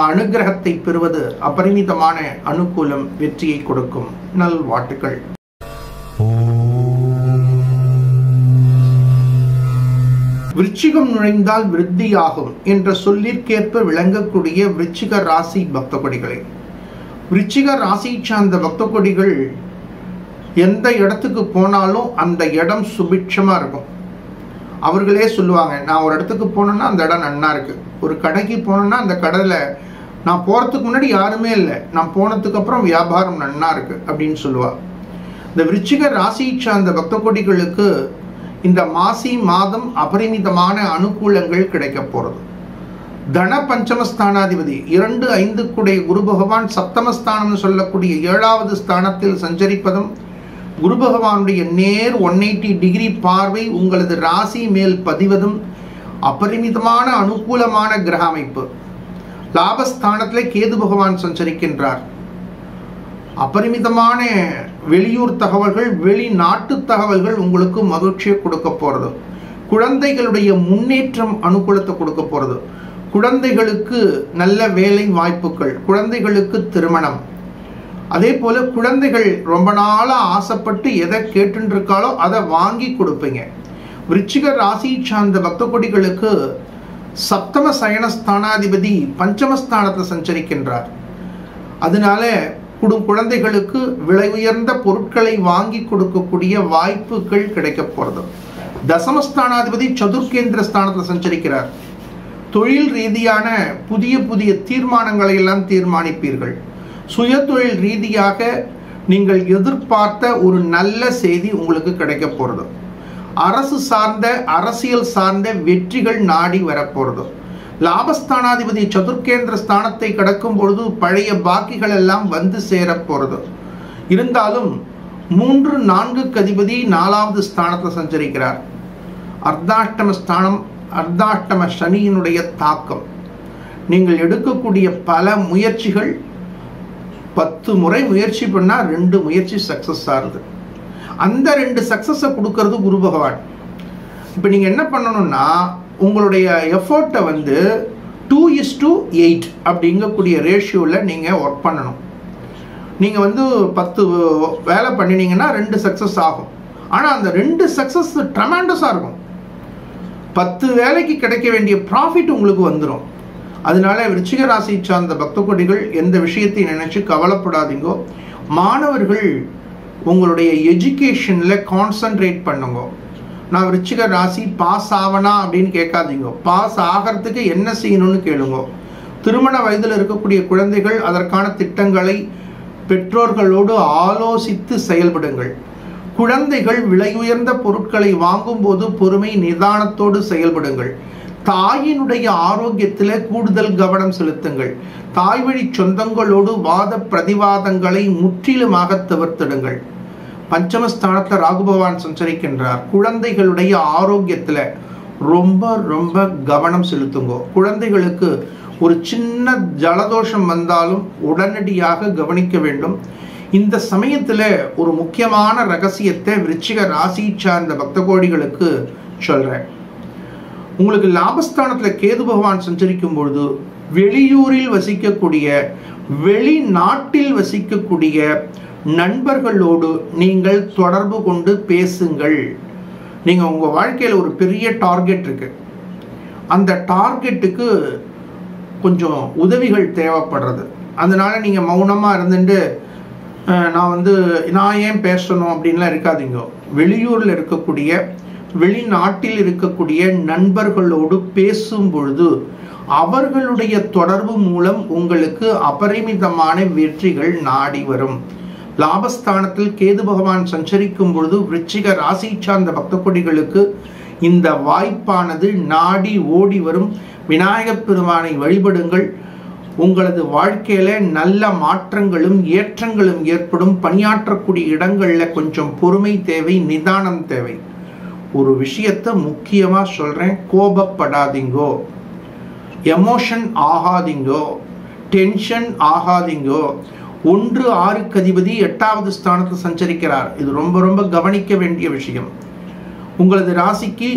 [SPEAKER 1] அனுகிரகத்தை பெறுவது அபரிமிதமான அனுகூலம், வெற்றியை கொடுக்கும். நல்வாழ்த்துக்கள். விருச்சிகம் நுழைந்தால் விருத்தியாகும் என்ற சொல்லிற்கேற்ப விளங்கக்கூடிய விருச்சிக ராசி பக்த கொடிகளே, விருச்சிக ராசி சார்ந்த பக்த கொடிகள் எந்த இடத்துக்கு போனாலும் அந்த இடம் சுபிட்சமாக இருக்கும். அவர்களே சொல்லுவாங்க, நான் ஒரு இடத்துக்கு போனேன்னா அந்த இடம் நன்னா இருக்கு. ஒரு கடைக்கு போனேன்னா அந்த கடையில் நான் போகிறதுக்கு முன்னாடி யாருமே இல்லை, நான் போனதுக்கு அப்புறம் வியாபாரம் நன்னா இருக்கு அப்படின்னு சொல்லுவாள். இந்த விருச்சிக ராசி சார்ந்த பக்த கொடிகளுக்கு இந்த மாசி மாதம் அபரிமிதமான அனுகூலங்கள் கிடைக்க போகிறது. தன பஞ்சமஸ்தானாதிபதி 2, 5 குரு பகவான் சப்தமஸ்தானம் சொல்லக்கூடிய 7வது ஸ்தானத்தில் சஞ்சரிப்பதும், குரு பகவானுடைய நேர் 180 டிகிரி பார்வை உங்களது ராசி மேல் பதிவதும் அபரிமிதமான அனுகூலமான கிரக அமைப்பு. லாபஸ்தானத்தில் கேது பகவான் சஞ்சரிக்கின்றார். அபரிமிதமான வெளியூர் தகவல்கள், வெளிநாட்டு தகவல்கள் உங்களுக்கு மகிழ்ச்சியை கொடுக்க போறது. குழந்தைகளுடைய முன்னேற்றம் அனுகூலத்தை கொடுக்க போறது. குழந்தைகளுக்கு நல்ல வேலை வாய்ப்புகள், குழந்தைகளுக்கு திருமணம். அதே போல குழந்தைகள் ரொம்ப நாளா ஆசைப்பட்டு எதை கேட்டு இருக்காலோ அதை வாங்கி கொடுப்பீங்க. விருச்சிக ராசி சார்ந்த பக்த கொடிகளுக்கு சப்தம சயனஸ்தானாதிபதி பஞ்சமஸ்தானத்தில் சஞ்சரிக்கின்றார். அதனால குழந்தைகளுக்கு விலை உயர்ந்த பொருட்களை வாங்கி கொடுக்கக்கூடிய வாய்ப்புகள் கிடைக்க போறது. தசமஸ்தானாதிபதி சதுர்கேந்திர ஸ்தானத்தில் சஞ்சரிக்கிறார். தொழில் ரீதியான புதிய புதிய தீர்மானங்களை எல்லாம் தீர்மானிப்பீர்கள். சுய தொழில் ரீதியாக நீங்கள் எதிர்பார்த்த ஒரு நல்ல செய்தி உங்களுக்கு கிடைக்க போறது. அரசு சார்ந்த அரசியல் சார்ந்த வெற்றிகள் நாடி வரப்போறது. லாபஸ்தானாதிபதி சதுர்கேந்திர ஸ்தானத்தை கடக்கும் பொழுது பழைய பாக்கிகள் எல்லாம் வந்து சேர போறது. இருந்தாலும் 3, 4க்கு அதிபதி 4வது ஸ்தானத்தில் சஞ்சரிக்கிறார். அர்த்தாஷ்டம ஸ்தானம், அர்த்தாஷ்டம சனியினுடைய தாக்கம். நீங்கள் எடுக்கக்கூடிய பல முயற்சிகள் 10 முறை முயற்சி பண்ணா 2 முயற்சி சக்சஸ் ஆகுது. அந்த 2 சக்சஸை கொடுக்கறது குரு பகவான். இப்போ நீங்க என்ன பண்ணணும்னா உங்களுடைய எஃபர்ட்டை 2:8 அப்படிங்கக்கூடிய ரேஷியோவில் நீங்கள் ஒர்க் பண்ணணும். நீங்கள் 10 வேலை பண்ணினீங்கன்னா 2 சக்ஸஸ் ஆகும். ஆனால் அந்த 2 சக்ஸஸ் ட்ரமெண்டஸாக இருக்கும். 10 வேலைக்கு கிடைக்க வேண்டிய ப்ராஃபிட் உங்களுக்கு வந்துடும். அதனால விருச்சிக ராசி சார்ந்த பக்த கோடிகள் எந்த விஷயத்தை நினைச்சு கவலைப்படாதீங்க. மாணவர்கள் உங்களுடைய எஜுகேஷனில் கான்சன்ட்ரேட் பண்ணுங்க. நான் விருச்சிக ராசி பாஸ் ஆவனா அப்படின்னு கேட்காதீங்க. பாஸ் ஆகிறதுக்கு என்ன செய்யணும்னு கேளுங்க. திருமண வயதில் இருக்கக்கூடிய குழந்தைகள் அதற்கான திட்டங்களை பெற்றோர்களோடு ஆலோசித்து செயல்படுங்கள். குழந்தைகள் விலை உயர்ந்த பொருட்களை வாங்கும் போது பொறுமை நிதானத்தோடு செயல்படுங்கள். தாயினுடைய ஆரோக்கியத்தில் கூடுதல் கவனம் செலுத்துங்கள். தாய் வழி சொந்தங்களோடு வாத பிரதிவாதங்களை முற்றிலுமாக தவிர்த்திடுங்கள். பஞ்சமஸ்தானத்தில் ராகு பகவான் சஞ்சரிக்கின்றார். குழந்தைகளுடைய ஆரோக்கியத்தில் ரொம்ப ரொம்ப கவனம் செலுத்துங்க. குழந்தைகளுக்கு ஒரு சின்ன ஜலதோஷம் வந்தாலும் உடனடியாக கவனிக்க வேண்டும். இந்த சமயத்தில் ஒரு முக்கியமான ரகசியத்தை விருச்சிக ராசி சார்ந்த பக்த கோடிகளுக்கு சொல்றேன். உங்களுக்கு லாபஸ்தானத்தில் கேது பகவான் சஞ்சரிக்கும் பொழுது வெளியூரில் வசிக்கக்கூடிய வெளிநாட்டில் வசிக்கக்கூடிய நண்பர்களோடு நீங்கள் தொடர்பு கொண்டு பேசுங்கள். நீங்கள் உங்கள் வாழ்க்கையில் ஒரு பெரிய டார்கெட் இருக்கு. அந்த டார்கெட்டுக்கு கொஞ்சம் உதவிகள் தேவைப்படுறது. அதனால நீங்கள் மௌனமாக இருந்துட்டு நான் ஏன் பேசணும் அப்படின்லாம் இருக்காதீங்க. வெளியூரில் இருக்கக்கூடிய வெளிநாட்டில் இருக்கக்கூடிய நண்பர்களோடு பேசும் பொழுது அவர்களுடைய தொடர்பு மூலம் உங்களுக்கு அபரிமிதமான வெற்றிகள் நாடி வரும். லாபஸ்தானத்தில் கேது பகவான் சஞ்சரிக்கும் பொழுது விருச்சிக ராசி சார்ந்த பக்த கோடிகளுக்கு இந்த வாய்ப்பானது நாடி ஓடி வரும். விநாயகப் பெருமானை வழிபடுங்கள். உங்களது வாழ்க்கையில நல்ல மாற்றங்களும் ஏற்றங்களும் ஏற்படும். பணியாற்றக்கூடிய இடங்கள்ல கொஞ்சம் பொறுமை தேவை, நிதானம் தேவை. ஒரு விஷயத்தை முக்கியமா சொல்றேன், கோபப்படாதீங்கோ, எமோஷன் ஆகாதீங்கோ, டென்ஷன் ஆகாதீங்கோ. 1-6க்கு அதிபதி 8வது ஸ்தானத்தில் சஞ்சரிக்கிறார். இது ரொம்ப ரொம்ப கவனிக்க வேண்டிய விஷயம். உங்களது ராசிக்கு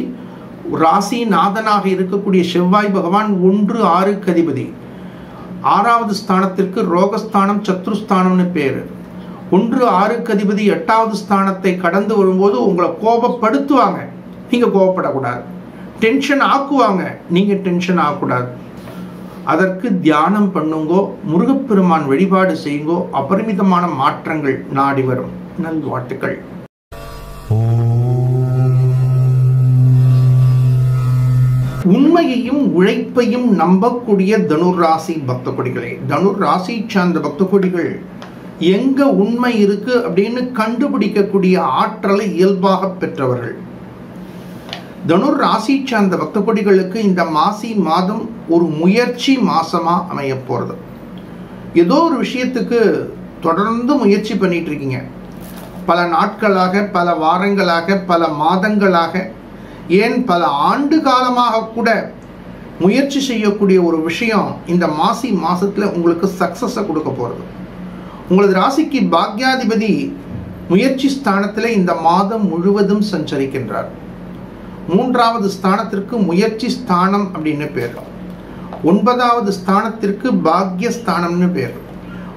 [SPEAKER 1] ராசி நாதனாக இருக்கக்கூடிய செவ்வாய் பகவான் 1-6க்கு அதிபதி. 6வது ஸ்தானத்திற்கு ரோகஸ்தானம் சத்ருஸ்தானம்னு பேரு. 1-6க்கு அதிபதி 8வது ஸ்தானத்தை கடந்து வரும்போது உங்களை கோபப்படுத்துவாங்க, நீங்க கோபப்படக்கூடாது. டென்ஷன் ஆக்குவாங்க, நீங்க டென்ஷன் ஆகக்கூடாது. அதற்கு தியானம் பண்ணுங்கோ, முருகப்பெருமான் வழிபாடு செய்யுங்கோ. அபரிமிதமான மாற்றங்கள் நாடி வரும். நல்வாழ்த்துக்கள். உண்மையையும் உழைப்பையும் நம்பக்கூடிய தனுர் ராசி பக்த கோடிகளே, தனுர் ராசி சார்ந்த பக்த கோடிகள் எங்க உண்மை இருக்கு அப்படின்னு கண்டுபிடிக்கக்கூடிய ஆற்றலை இயல்பாக பெற்றவர்கள். தனுர் ராசி சார்ந்த பக்த கோடிகளுக்கு இந்த மாசி மாதம் ஒரு முயற்சி மாசமா அமைய போறது. ஏதோ ஒரு விஷயத்துக்கு தொடர்ந்து முயற்சி பண்ணிட்டு இருக்கீங்க. பல நாட்களாக, பல வாரங்களாக, பல மாதங்களாக, ஏன் பல ஆண்டு காலமாக கூட முயற்சி செய்யக்கூடிய ஒரு விஷயம் இந்த மாசி மாசத்துல உங்களுக்கு சக்சஸை கொடுக்க போறது. உங்களது ராசிக்கு பாக்யாதிபதி முயற்சி ஸ்தானத்தில் இந்த மாதம் முழுவதும் சஞ்சரிக்கின்றார். 3வது ஸ்தானத்திற்கு முயற்சி ஸ்தானம் அப்படின்னு பேர். 9வது ஸ்தானத்திற்கு பாக்யஸ்தானம்னு பேர்.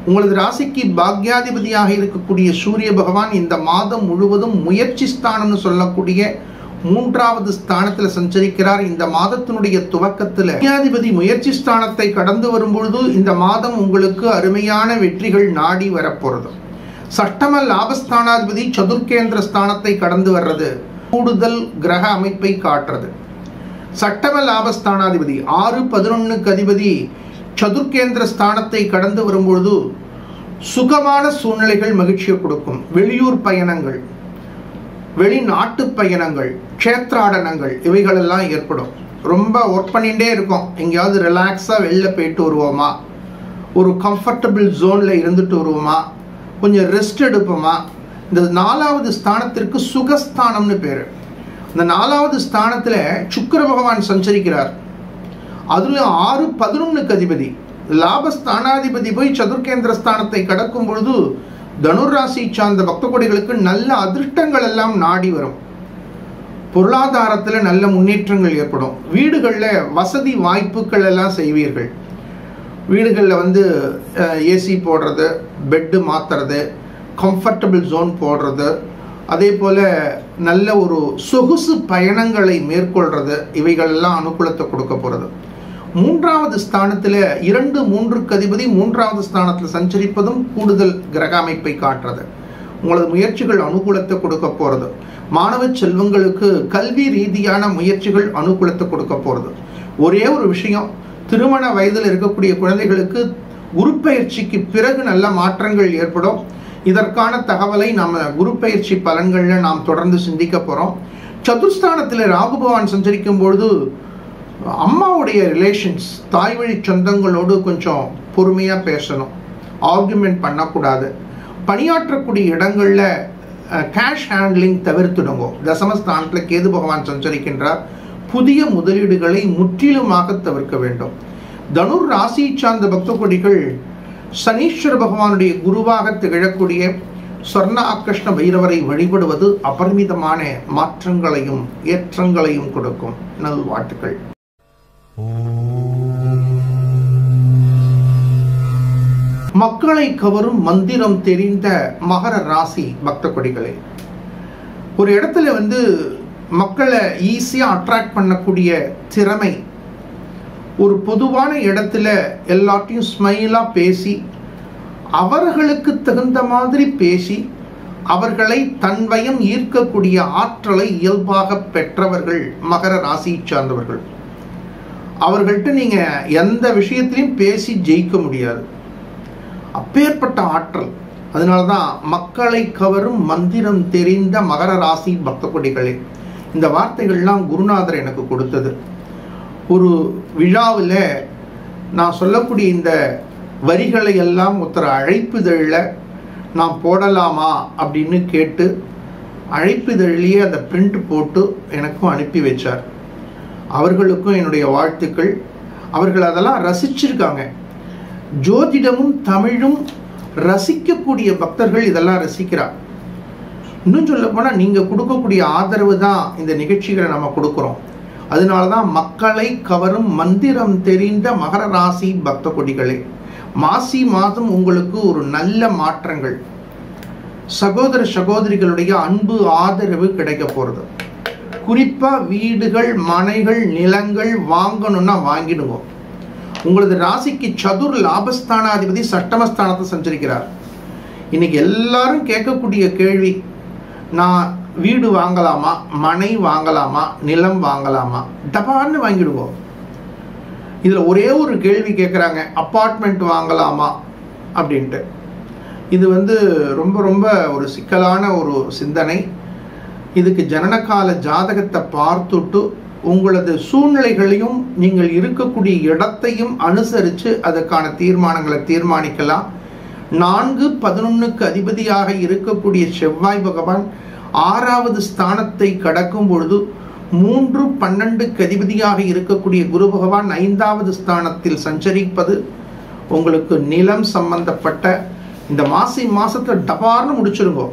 [SPEAKER 1] உங்களது ராசிக்கு பாக்யாதிபதியாக இருக்கக்கூடிய சூரிய பகவான் இந்த மாதம் முழுவதும் முயற்சி ஸ்தானம்னு சொல்லக்கூடிய மூன்றாவது ஸ்தானத்தில் சஞ்சரிக்கிறார். இந்த மாதத்தினுடைய துவக்கத்தில் லக்னாதிபதி முயற்சி ஸ்தானத்தை கடந்து வரும்பொழுது இந்த மாதம் உங்களுக்கு அருமையான வெற்றிகள் நாடி வரப்போறது. சஷ்டம லாபஸ்தானாதிபதி சதுர்கேந்திர ஸ்தானத்தை கடந்து வர்றது கூடுதல் கிரக அமைப்பை காட்டுறது. சட்டம லாபஸ்தானாதிபதி 6-11 அதிபதி சதுர்கேந்திர ஸ்தானத்தை கடந்து வரும்பொழுது சுகமான சூழ்நிலைகள் மகிழ்ச்சியை கொடுக்கும். வெளியூர் பயணங்கள், வெளிநாட்டு பயணங்கள், க்ஷேத்ராடனங்கள் இவைகளெல்லாம் ஏற்படும். ரொம்ப ஒர்க் பண்ணிகிட்டே இருக்கோம், எங்கேயாவது ரிலாக்ஸாக வெளில போயிட்டு வருவோமா, ஒரு கம்ஃபர்டபுள் ஜோனில் இருந்துட்டு வருவோமா, கொஞ்சம் ரெஸ்ட் எடுப்போமா. இந்த 4வது ஸ்தானத்திற்கு சுகஸ்தானம்னு பேர். இந்த 4வது ஸ்தானத்தில் சுக்கிர பகவான் சஞ்சரிக்கிறார். அதுல 6-11 அதிபதி லாபஸ்தானாதிபதி போய் சதுர்கேந்திர ஸ்தானத்தை கடக்கும் பொழுது தனுராசி சார்ந்த பக்த கோடிகளுக்கு நல்ல அதிர்ஷ்டங்கள் எல்லாம் நாடி வரும். பொருளாதாரத்தில் நல்ல முன்னேற்றங்கள் ஏற்படும். வீடுகளில் வசதி வாய்ப்புகள் எல்லாம் செய்வீர்கள். வீடுகளில் ஏசி போடுறது, பெட்டு மாற்றுறது, கம்ஃபர்டபுள் ஜோன் போடுறது, அதே போல் நல்ல ஒரு சொகுசு பயணங்களை மேற்கொள்றது, இவைகளெல்லாம் அனுகூலத்தை கொடுக்க போகிறது. 3வது ஸ்தானத்தில் 2-3 அதிபதி 3வது ஸ்தானத்தில் சஞ்சரிப்பதும் கூடுதல் கிரக அமைப்பை காட்டுறது. உங்களது முயற்சிகள் அனுகூலத்தை கொடுக்க போகிறது. மாணவ செல்வங்களுக்கு கல்வி ரீதியான முயற்சிகள் அனுகூலத்தை கொடுக்க போகிறது. ஒரே ஒரு விஷயம், திருமண வயதில் இருக்கக்கூடிய குழந்தைகளுக்கு குரு பயிற்சிக்கு பிறகு நல்ல மாற்றங்கள் ஏற்படும். இதற்கான தகவலை நம்ம குரு பயிற்சி பலன்களில் நாம் தொடர்ந்து சிந்திக்க போகிறோம். சதுர்ஸ்தானத்தில் ராகு பகவான் சஞ்சரிக்கும் பொழுது அம்மாவுடைய ரிலேஷன்ஸ், தாய் வழி சொந்தங்களோடு கொஞ்சம் பொறுமையாக பேசணும், ஆர்குமெண்ட் பண்ணக்கூடாது. பணியாற்றக்கூடிய இடங்களில் கேஷ் ஹேண்ட்லிங் தவிர்த்துடுங்க. தசமஸ்தானத்தில் கேது பகவான் சஞ்சரிக்கின்றார். புதிய முதலீடுகளை முற்றிலுமாக தவிர்க்க வேண்டும். தனுர் ராசி சார்ந்த பக்த கோடிகள் சனீஸ்வர பகவானுடைய குருவாக திகழக்கூடிய சொர்ண ஆக்ருஷ்ண பைரவரை வழிபடுவது அபரிமிதமான மாற்றங்களையும் ஏற்றங்களையும் கொடுக்கும். நல்வாழ்த்துக்கள். மக்களை கவரும் மந்திரம் தெரிந்த மகர ராசி பக்த கொடிகளே, ஒரு இடத்துல மக்களை ஈஸியா அட்ராக்ட் பண்ணக்கூடிய திறமை, ஒரு பொதுவான இடத்துல எல்லாத்தையும் ஸ்மைலா பேசி அவர்களுக்கு தகுந்த மாதிரி பேசி அவர்களை தன்வயம் ஈர்க்கக்கூடிய ஆற்றலை இயல்பாக பெற்றவர்கள் மகர ராசியை சார்ந்தவர்கள். அவர்கள்ட்ட நீங்க எந்த விஷயத்திலையும் பேசி ஜெயிக்க முடியாது, அப்பேற்பட்ட ஆற்றல். அதனால்தான் மக்களை கவரும் மந்திரம் தெரிந்த மகர ராசி பக்த கொடிகளே, இந்த வார்த்தைகள்லாம் குருநாதர் எனக்கு கொடுத்தது. ஒரு விழாவில் நான் சொல்லக்கூடிய இந்த வரிகளை எல்லாம் ஒருத்தர் அழைப்புதழில் நான் போடலாமா அப்படின்னு கேட்டு அழைப்புதழிலேயே அந்த பிரிண்ட் போட்டு எனக்கும் அனுப்பி வச்சார். அவர்களுக்கும் என்னுடைய வாழ்த்துக்கள். அவர்கள் அதெல்லாம் ரசிச்சிருக்காங்க. ஜோதிடமும் தமிழும் ரசிக்கக்கூடிய பக்தர்கள் இதெல்லாம் ரசிக்கிறார். இன்னும் சொல்ல போனால் நீங்கள் கொடுக்கக்கூடிய ஆதரவு தான் இந்த நிகழ்ச்சிகளை நம்ம கொடுக்குறோம். அதனால தான் மக்களை கவரும் மந்திரம் தெரிந்த மகர ராசி பக்த கொடிகளே, மாசி மாதம் உங்களுக்கு ஒரு நல்ல மாற்றங்கள், சகோதர சகோதரிகளுடைய அன்பு ஆதரவு கிடைக்க போகிறது. குறிப்பாக வீடுகள், மனைகள், நிலங்கள் வாங்கணும்னா வாங்கிடுங்க. உங்களது ராசிக்கு சதுர் லாபஸ்தானாதிபதி சட்டமஸ்தானத்தை சஞ்சரிக்கிறார். இன்னைக்கு எல்லாரும் கேட்கக்கூடிய கேள்வி, நான் வீடு வாங்கலாமா, மனை வாங்கலாமா, நிலம் வாங்கலாமா? டபான்னு வாங்கிடுவோம். இதில் ஒரே ஒரு கேள்வி கேட்குறாங்க, அப்பார்ட்மெண்ட் வாங்கலாமா அப்படின்ட்டு. இது ரொம்ப ரொம்ப ஒரு சிக்கலான ஒரு சிந்தனை. இதுக்கு ஜனனகால ஜாதகத்தை பார்த்துட்டு உங்களது சூழ்நிலைகளையும் நீங்கள் இருக்கக்கூடிய இடத்தையும் அனுசரித்து அதற்கான தீர்மானங்களை தீர்மானிக்கலாம். 4-11 அதிபதியாக இருக்கக்கூடிய செவ்வாய் பகவான் 6வது ஸ்தானத்தை கடக்கும் பொழுது 3-12 அதிபதியாக இருக்கக்கூடிய குரு பகவான் 5வது ஸ்தானத்தில் சஞ்சரிப்பது உங்களுக்கு நிலம் சம்பந்தப்பட்ட இந்த மாசத்துல டபார்னு முடிச்சிருங்க.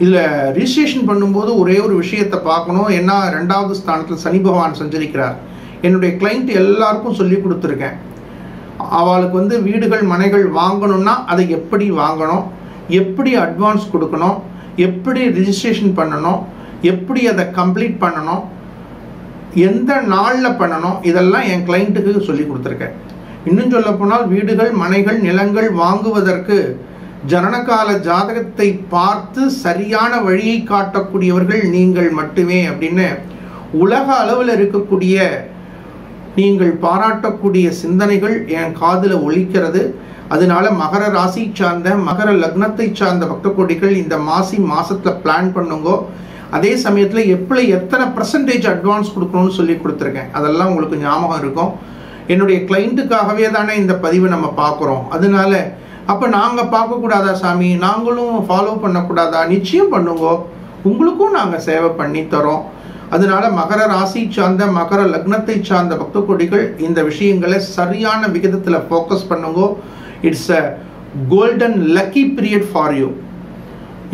[SPEAKER 1] இதில் ரிஜிஸ்ட்ரேஷன் பண்ணும்போது ஒரே ஒரு விஷயத்தை பார்க்கணும். ஏன்னா 2வது ஸ்தானத்தில் சனி பகவான் சஞ்சரிக்கிறார். என்னுடைய கிளைண்ட் எல்லாருக்கும் சொல்லி கொடுத்துருக்கேன். அவளுக்கு வீடுகள் மனைகள் வாங்கணும்னா அதை எப்படி வாங்கணும், எப்படி அட்வான்ஸ் கொடுக்கணும், எப்படி ரிஜிஸ்ட்ரேஷன் பண்ணணும், எப்படி அதை கம்ப்ளீட் பண்ணணும், எந்த நாளில் பண்ணணும், இதெல்லாம் என் கிளைண்ட்டுக்கு சொல்லி கொடுத்துருக்கேன். இன்னும் சொல்ல போனால் வீடுகள், மனைகள், நிலங்கள் வாங்குவதற்கு ஜனனகால ஜாதகத்தை பார்த்து சரியான வழியை காட்டக்கூடியவர்கள் நீங்கள் மட்டுமே அப்படின்னு உலக அளவில் இருக்கக்கூடிய நீங்கள் பாராட்டக்கூடிய சிந்தனைகள் என் காதில் ஒலிக்கிறது. அதனால மகர ராசி சார்ந்த, மகர லக்னத்தை சார்ந்த பக்த கோடிகள் இந்த மாசத்துல பிளான் பண்ணுங்க. அதே சமயத்தில் எப்படி எத்தனை % அட்வான்ஸ் கொடுக்கணும்னு சொல்லி கொடுத்துருக்கேன். அதெல்லாம் உங்களுக்கு ஞாபகம் இருக்கும். என்னுடைய கிளைண்ட்டுக்காகவே தானே இந்த பதிவை நம்ம பார்க்குறோம். அதனால அப்போ நாங்கள் பார்க்கக்கூடாதா சாமி, நாங்களும் ஃபாலோ பண்ணக்கூடாதா? நிச்சயம் பண்ணுங்க, உங்களுக்கும் நாங்கள் சேவை பண்ணி தரோம். அதனால மகர ராசி சார்ந்த, மகர லக்னத்தை சார்ந்த பக்த கோடிகள் இந்த விஷயங்களை சரியான விகிதத்தில் ஃபோக்கஸ் பண்ணுங்க. It's a golden lucky period for you.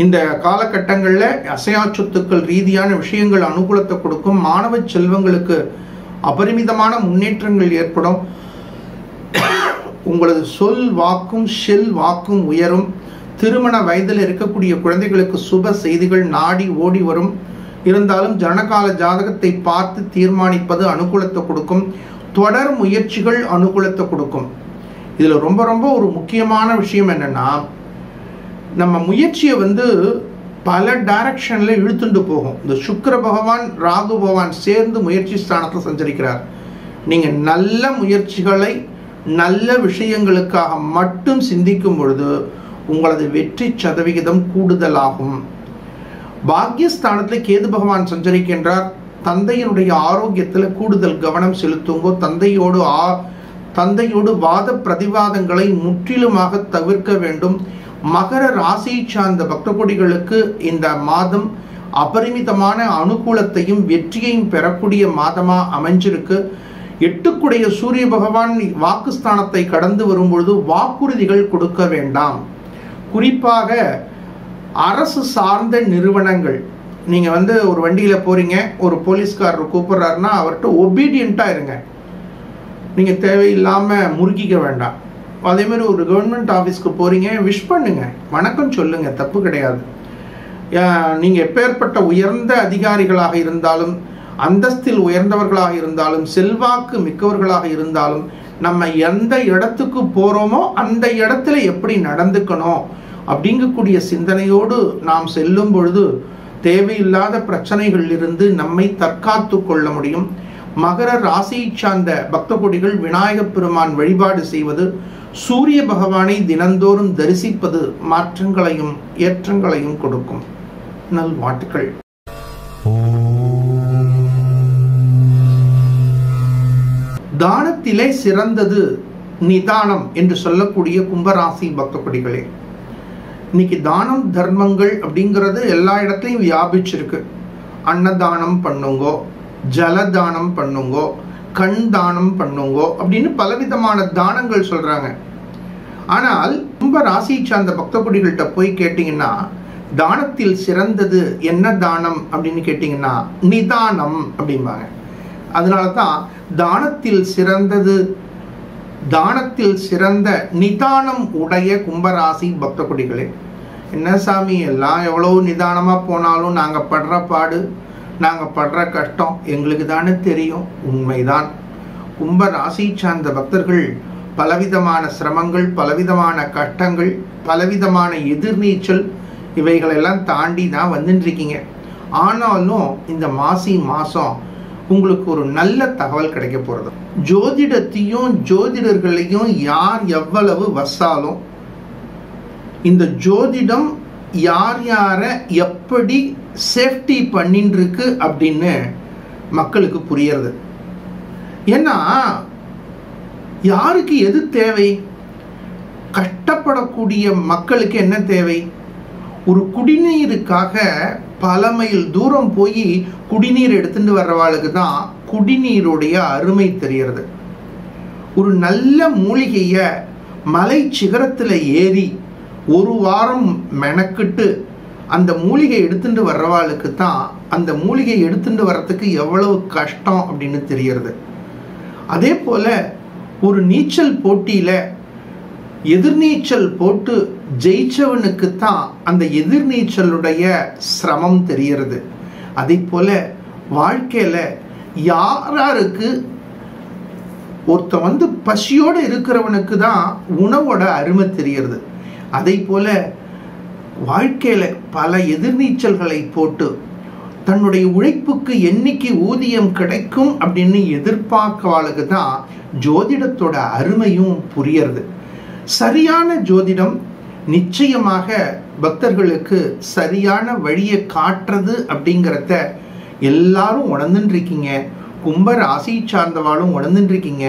[SPEAKER 1] இந்த காலகட்டங்களில் அசையா சொத்துக்கள் ரீதியான விஷயங்கள் அனுகூலத்தை கொடுக்கும். மாணவ செல்வங்களுக்கு அபரிமிதமான முன்னேற்றங்கள் ஏற்படும். உங்களது சொல் வாக்கும் ஷெல் வாக்கும் உயரும். திருமண வயதில் இருக்கக்கூடிய குழந்தைகளுக்கு சுப செய்திகள் நாடி ஓடி வரும். இருந்தாலும் ஜனகால ஜாதகத்தை பார்த்து தீர்மானிப்பது அனுகூலத்தை கொடுக்கும். தொடர் முயற்சிகள் அனுகூலத்தை கொடுக்கும். இதில் ரொம்ப ரொம்ப ஒரு முக்கியமான விஷயம் என்னன்னா, நம்ம முயற்சியை பல டைரக்ஷன்ல இழுத்துட்டு போகும். இந்த சுக்கிர பகவான் ராகு பகவான் சேர்ந்து முயற்சி ஸ்தானத்தில் சஞ்சரிக்கிறார். நீங்க நல்ல முயற்சிகளை நல்ல விஷயங்களுக்காக மட்டும் சிந்திக்கும் பொழுது உங்களது வெற்றி சதவிகிதம் கூடுதலாகும். பாக்யஸ்தானத்தில் கேது பகவான் சஞ்சரிக்கின்றார். தந்தையினுடைய ஆரோக்கியத்தில் கூடுதல் கவனம் செலுத்துங்கோ. தந்தையோடு வாத பிரதிவாதங்களை முற்றிலுமாக தவிர்க்க வேண்டும். மகர ராசியை சார்ந்த பக்த கோடிகளுக்கு இந்த மாதம் அபரிமிதமான அனுகூலத்தையும் வெற்றியையும் பெறக்கூடிய மாதமா அமைஞ்சிருக்கு. 8க்குடைய சூரிய பகவான் வாக்குஸ்தானத்தை கடந்து வரும்பொழுது வாக்குறுதிகள் கொடுக்க வேண்டாம். குறிப்பாக அரசு சார்ந்த நிறுவனங்கள், நீங்க ஒரு வண்டியில போறீங்க, ஒரு போலீஸ்காரர் கூப்பிடுறாருன்னா அவர்கிட்ட ஒபீடியண்டா இருங்க. நீங்க தேவையில்லாம முறுக்கிக்க வேண்டாம். அதே மாதிரி ஒரு கவர்மெண்ட் ஆஃபீஸ்க்கு போறீங்க, விஷ் பண்ணுங்க, வணக்கம் சொல்லுங்க, தப்பு கிடையாது. நீங்க எப்பேற்பட்ட உயர்ந்த அதிகாரிகளாக இருந்தாலும், அந்தஸ்தில் உயர்ந்தவர்களாக இருந்தாலும், செல்வாக்கு மிக்கவர்களாக இருந்தாலும், நம்ம எந்த இடத்துக்கு போறோமோ அந்த இடத்துல எப்படி நடந்துக்கணும் அப்படிங்கக்கூடிய சிந்தனையோடு நாம் செல்லும் பொழுது தேவையில்லாத பிரச்சனைகளில் இருந்து நம்மை தற்காத்து கொள்ள முடியும். மகர ராசியை சார்ந்த பக்த கோடிகள் விநாயகப் பெருமான் வழிபாடு செய்வது, சூரிய பகவானை தினந்தோறும் தரிசிப்பது மாற்றங்களையும் ஏற்றங்களையும் கொடுக்கும். நல்வாழ்த்துக்கள். தானத்திலே சிறந்தது நிதானம் என்று சொல்லக்கூடிய கும்பராசி பக்த கோடிகளே, இன்னைக்கு தானம் தர்மங்கள் அப்படிங்கிறது எல்லா இடத்துலையும் வியாபிச்சிருக்கு. அன்னதானம் பண்ணுங்கோ, ஜலதானம் பண்ணுங்கோ, கண் தானம் பண்ணுங்கோ அப்படின்னு பலவிதமான தானங்கள் சொல்றாங்க. ஆனால் கும்ப ராசியை சார்ந்த பக்த கோடிகள்கிட்ட போய் கேட்டீங்கன்னா, தானத்தில் சிறந்தது என்ன தானம் அப்படின்னு கேட்டீங்கன்னா நிதானம் அப்படிம்பாங்க. அதனாலதான் தானத்தில் சிறந்த நிதானம் உடைய கும்பராசி பக்த கோடிகளே. என்ன சாமி, எல்லாம் எவ்வளவு நிதானமா போனாலும் நாங்க படுற பாடு, நாங்க படுற கஷ்டம் எங்களுக்கு தானே தெரியும். உண்மைதான். கும்ப ராசி சார்ந்த பக்தர்கள் பலவிதமான சிரமங்கள், பலவிதமான கஷ்டங்கள், பலவிதமான எதிர்நீச்சல் இவைகளெல்லாம் தாண்டி தான் வந்துட்டு இருக்கீங்க. ஆனாலும் இந்த மாசம் உங்களுக்கு ஒரு நல்ல தகவல் கிடைக்க போறது. ஜோதிடத்தையும் ஜோதிடர்களையும் யார் எவ்வளவு வசாலும், இந்த ஜோதிடம் யார் யார எப்படி சேஃப்டி பண்ணிட்டு இருக்கு அப்படின்னு மக்களுக்கு புரியறது. ஏன்னா யாருக்கு எது தேவை? கஷ்டப்படக்கூடிய மக்களுக்கு என்ன தேவை? ஒரு குடிநீருக்காக பல மைல் தூரம் போய் குடிநீர் எடுத்துட்டு வர்றவாளுக்கு தான் குடிநீருடைய அருமை தெரியறது. ஒரு நல்ல மூலிகைய மலை சிகரத்துல ஏறி ஒரு வாரம் மெனக்கிட்டு அந்த மூலிகை எடுத்துட்டு வர்றவாளுக்கு தான் அந்த மூலிகை எடுத்துட்டு வர்றதுக்கு எவ்வளவு கஷ்டம் அப்படின்னு தெரியறது. அதே போல ஒரு நீச்சல் போட்டியில எதிர்நீச்சல் போட்டு ஜெயிச்சவனுக்கு தான் அந்த எதிர்நீச்சலுடைய சிரமம் தெரியறது. அதே போல வாழ்க்கையில யாராருக்கு ஒருத்த பசியோடு இருக்கிறவனுக்கு தான் உணவோட அருமை தெரியறது. அதே போல வாழ்க்கையில பல எதிர்நீச்சல்களை போட்டு தன்னுடைய உழைப்புக்கு என்னைக்கு ஊதியம் கிடைக்கும் அப்படின்னு எதிர்பார்க்கவாளுக்கு தான் ஜோதிடத்தோட அருமையும் புரியறது. சரியான ஜோதிடம் நிச்சயமாக பக்தர்களுக்கு சரியான வழியை காட்டுறது அப்படிங்கிறத எல்லாரும் உணர்ந்துட்டு இருக்கீங்க. கும்ப ராசி சார்ந்தவாளும் உணர்ந்துட்டு இருக்கீங்க.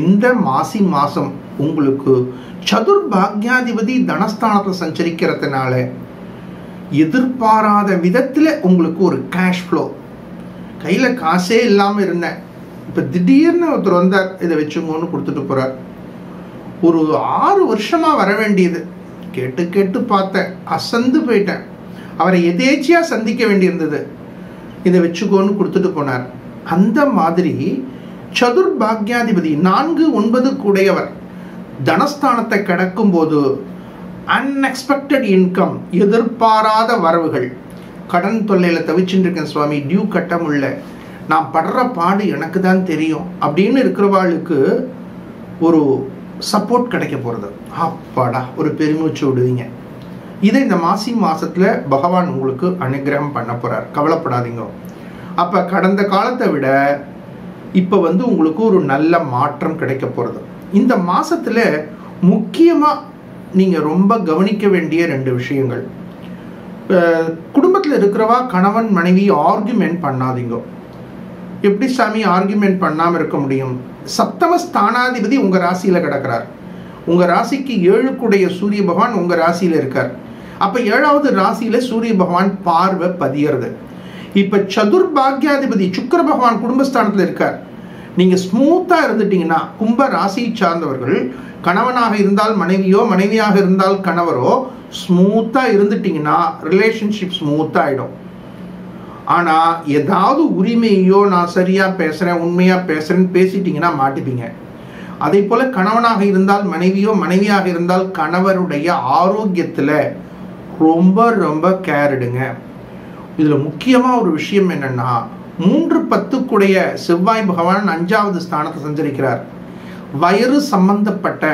[SPEAKER 1] இந்த மாசி மாசம் உங்களுக்கு சதுர்பாக்யாதிபதி தனஸ்தானத்தில் சஞ்சரிக்கிறதுனால எதிர்பாராத விதத்துல உங்களுக்கு ஒரு கேஷ் ஃப்ளோ. கையில காசே இல்லாம இருந்தேன், இப்ப திடீர்னு ஒருத்தர் வந்தார், இதை வச்சுங்கன்னு கொடுத்துட்டு போறார். ஒரு 6 வருஷமா வர வேண்டியது கேட்டு கேட்டு பார்த்தேன், அசந்து போயிட்டேன். அவரை எதேச்சியா சந்திக்க வேண்டியிருந்தது, இதை வச்சுக்கோன்னு கொடுத்துட்டு போனார். அந்த மாதிரி சதுர்பாக்யாதிபதி 4, 9 கூடையவர் தனஸ்தானத்தை கடக்கும் போது அன்எக்ஸ்பெக்டட் இன்கம், எதிர்பாராத வரவுகள். கடன் தொல்லையில தவிச்சுட்டு இருக்கேன் சுவாமி, டியூ கட்ட முடியல, நான் படுற பாடு எனக்கு தான் தெரியும் அப்படின்னு இருக்கிறவாளுக்கு ஒரு சப்போர்ட் கிடைக்க போறது. அப்பாடா, ஒரு பெருமூச்சு விடுவீங்க. இதை இந்த மாசி மாசத்துல பகவான் உங்களுக்கு அனுகிரகம் பண்ண போறார், கவலைப்படாதீங்க. அப்ப கடந்த காலத்தை விட இப்ப உங்களுக்கு ஒரு நல்ல மாற்றம் கிடைக்க போறது. இந்த மாசத்துல முக்கியமா நீங்க ரொம்ப கவனிக்க வேண்டிய 2 விஷயங்கள். குடும்பத்தில் இருக்கிறவா கணவன் மனைவி ஆர்குமெண்ட் பண்ணாதீங்க. எப்படி சாமி ஆர்குமெண்ட் பண்ணாம இருக்க முடியும்? சப்தம ஸ்தானாதிபதி உங்க ராசியில கிடக்கிறார். உங்க ராசிக்கு 7 கூடைய சூரிய பகவான் உங்க ராசியில இருக்கார். அப்ப 7வது ராசியில சூரிய பகவான் பார்வை பதியறது. இப்ப சதுர்பாக்யாதிபதி சுக்கிர பகவான் குடும்பஸ்தானத்துல இருக்கார். நீங்க ஸ்மூத்தா இருந்துட்டீங்கன்னா, கும்ப ராசி சார்ந்தவர்கள் கணவனாக இருந்தால் மனைவியோ, மனைவியாக இருந்தால் கணவரோ, ஸ்மூத்தா இருந்துட்டீங்கன்னா ரிலேஷன்ஷிப் ஸ்மூத்தா ஆயிடும். ஆனா ஏதாவது உரிமையோ, நான் சரியா பேசுறேன், உண்மையா பேசுறேன்னு பேசிட்டீங்கன்னா மாட்டிப்பீங்க. அதே போல கணவனாக இருந்தால் மனைவியோ, மனைவியாக இருந்தால் கணவருடைய ஆரோக்கியத்துல ரொம்ப ரொம்ப கேர் எடுங்க. இதுல முக்கியமா ஒரு விஷயம் என்னன்னா, 3, 10 செவ்வாய் பகவான் 5வது ஸ்தானத்தை சஞ்சரிக்கிறார். வயிறு சம்பந்தப்பட்ட,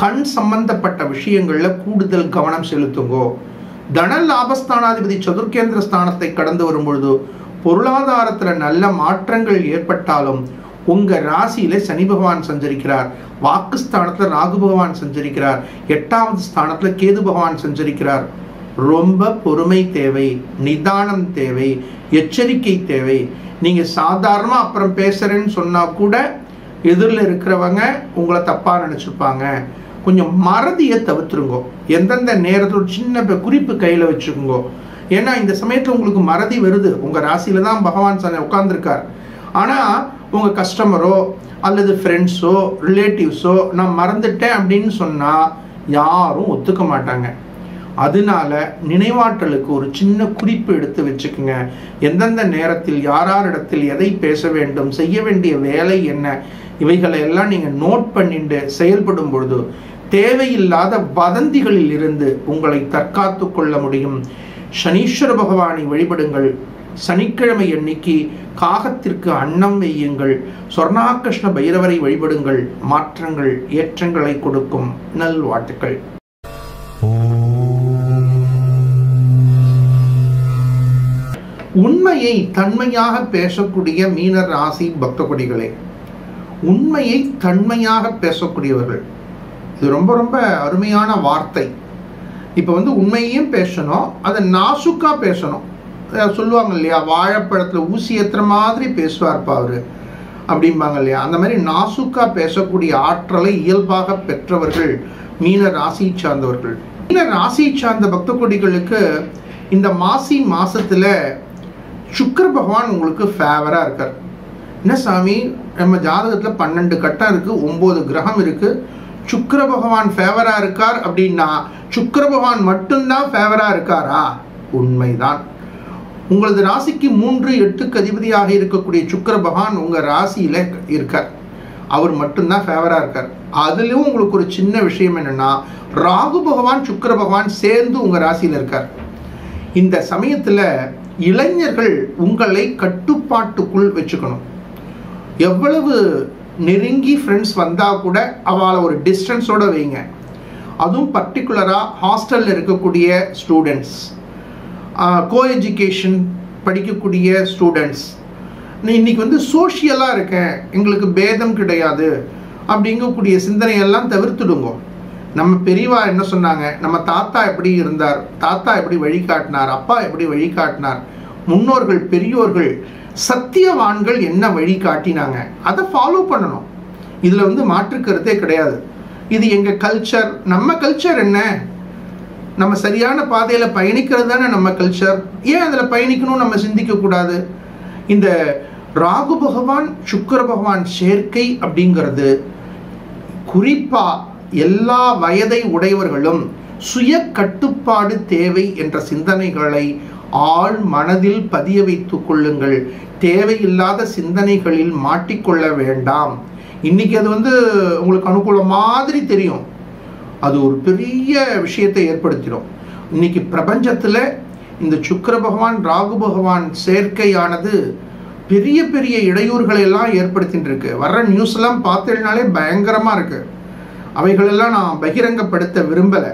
[SPEAKER 1] கண் சம்பந்தப்பட்ட விஷயங்கள்ல கூடுதல் கவனம் செலுத்துங்கோ. தன லாபஸ்தானாதிபதி சதுர்கேந்திர ஸ்தானத்தை கடந்து வரும்பொழுது பொருளாதாரத்துல நல்ல மாற்றங்கள் ஏற்பட்டாலும் உங்க ராசியில சனி பகவான் சஞ்சரிக்கிறார். வாக்குஸ்தானத்துல ராகு பகவான் சஞ்சரிக்கிறார். 8வது ஸ்தானத்துல கேது பகவான் சஞ்சரிக்கிறார். ரொம்ப பொறுமை தேவை, நிதானம் தேவை, எச்சரிக்கை தேவை. நீங்க சாதாரணமா அப்புறம் பேசுறேன்னு சொன்னா கூட எதிரில் இருக்கிறவங்க உங்களை தப்பா நினைச்சிருப்பாங்க. கொஞ்சம் மறதியை தவிர்த்துருங்கோ. எந்தெந்த நேரத்தில் ஒரு சின்ன குறிப்பு கையில வச்சுக்கோங்க. ஏன்னா இந்த சமயத்துல உங்களுக்கு மறதி வருது. உங்க ராசியில தான் பகவான் உட்கார்ந்துருக்கார். ஆனா உங்க கஸ்டமரோ அல்லது ஃப்ரெண்ட்ஸோ ரிலேட்டிவ்ஸோ நான் மறந்துட்டேன் அப்படின்னு சொன்னா யாரும் ஒத்துக்க மாட்டாங்க. அதனால நினைவாற்றலுக்கு ஒரு சின்ன குறிப்பு எடுத்து வச்சுக்கோங்க. எந்தெந்த நேரத்தில் யாரிடத்தில் எதை பேச வேண்டும், செய்ய வேண்டிய வேலை என்ன, இவைகளை எல்லாம் நீங்க நோட் பண்ணிட்டு செயல்படும் பொழுது தேவையில்லாத வதந்திகளில் இருந்து உங்களை தற்காத்து கொள்ள முடியும். சனீஸ்வர பகவானை வழிபடுங்கள். சனிக்கிழமை அன்னைக்கு காகத்திற்கு அன்னம் வையுங்கள். சொர்ணாகிருஷ்ண பைரவரை வழிபடுங்கள். மாற்றங்கள், ஏற்றங்களை கொடுக்கும். நல்வாழ்த்துக்கள். உண்மையை தன்மையாக பேசக்கூடிய மீன ராசி பக்த கொடிகளே, உண்மையை தன்மையாக பேசக்கூடியவர்கள், இது ரொம்ப ரொம்ப அருமையான வார்த்தை. இப்போ உண்மையையும் பேசணும், அதை நாசுக்கா பேசணும். சொல்லுவாங்க இல்லையா, வாழைப்பழத்துல ஊசி ஏத்துற மாதிரி பேசுவார்ப்பா அவரு அப்படிம்பாங்க இல்லையா, அந்த மாதிரி நாசுக்கா பேசக்கூடிய ஆற்றலை இயல்பாக பெற்றவர்கள் மீன ராசி சார்ந்தவர்கள். மீன ராசி சார்ந்த பக்த கொடிகளுக்கு இந்த மாசி மாசத்துல சுக்கிர பகவான் உங்களுக்கு ஃபேவரா இருக்கார். என்ன சாமி, நம்ம ஜாதகத்துல 12 கட்டம் இருக்கு, 9 கிரகம் இருக்கு, சுக்கிர பகவான் ஃபேவரா இருக்கார் அப்படின்னா சுக்கிர பகவான் மட்டும்தான் ஃபேவரா இருக்காரா? உண்மைதான். உங்களது ராசிக்கு 3, 8க்கு அதிபதியாக இருக்கக்கூடிய சுக்கிர பகவான் உங்க ராசியில இருக்கார். அவர் மட்டும்தான் ஃபேவரா இருக்கார். அதுலயும் உங்களுக்கு ஒரு சின்ன விஷயம் என்னன்னா, ராகு பகவான் சுக்கிர பகவான் சேர்ந்து உங்க ராசியில இருக்கார். இந்த சமயத்துல இளைஞர்கள் உங்களை கட்டுப்பாட்டுக்குள் வச்சுக்கணும். எவ்வளவு நெருங்கி ஃப்ரெண்ட்ஸ் வந்தால் கூட அவளை ஒரு டிஸ்டன்ஸோட வைங்க. அதுவும் பர்டிகுலராக ஹாஸ்டலில் இருக்கக்கூடிய ஸ்டூடெண்ட்ஸ், கோ எஜுகேஷன் படிக்கக்கூடிய ஸ்டூடெண்ட்ஸ், இன்னைக்கு சோஷியலாக இருக்கேன், எங்களுக்கு பேதம் கிடையாது அப்படிங்கக்கூடிய சிந்தனையெல்லாம் தவிர்த்துடுங்க. நம்ம பெரியவா என்ன சொன்னாங்க, நம்ம தாத்தா எப்படி இருந்தார், தாத்தா எப்படி வழிகாட்டினார், அப்பா எப்படி வழிகாட்டினார், முன்னோர்கள் பெரியோர்கள் சத்தியவான்கள் என்ன வழிகாட்டினாங்க, அதை ஃபாலோ பண்ணணும். இதில் மாற்று கருத்தே கிடையாது. இது எங்கள் கல்ச்சர். நம்ம கல்ச்சர் என்ன, நம்ம சரியான பாதையில் பயணிக்கிறது தானே நம்ம கல்ச்சர். ஏன் அதில் பயணிக்கணும் நம்ம சிந்திக்கக்கூடாது? இந்த ராகு பகவான் சுக்கிர பகவான் சேர்க்கை அப்படிங்கிறது குறிப்பாக எல்லா வயதை உடையவர்களும் சுய கட்டுப்பாடு தேவை என்ற சிந்தனைகளை ஆழ் மனதில் பதிய வைத்துக் கொள்ளுங்கள். தேவையில்லாத சிந்தனைகளில் மாட்டிக்கொள்ள வேண்டாம். இன்னைக்கு அது உங்களுக்கு அனுகூலம் மாதிரி தெரியும், அது ஒரு பெரிய விஷயத்தை ஏற்படுத்திடும். இன்னைக்கு பிரபஞ்சத்தில் இந்த சுக்கிர பகவான் ராகு பகவான் சேர்க்கையானது பெரிய பெரிய இடையூறுகளை எல்லாம் ஏற்படுத்திட்டு இருக்கு. வர்ற நியூஸ் எல்லாம் பார்த்தீங்கன்னாலே பயங்கரமா இருக்கு. அவைகளெல்லாம் நான் பகிரங்கப்படுத்த விரும்பலை.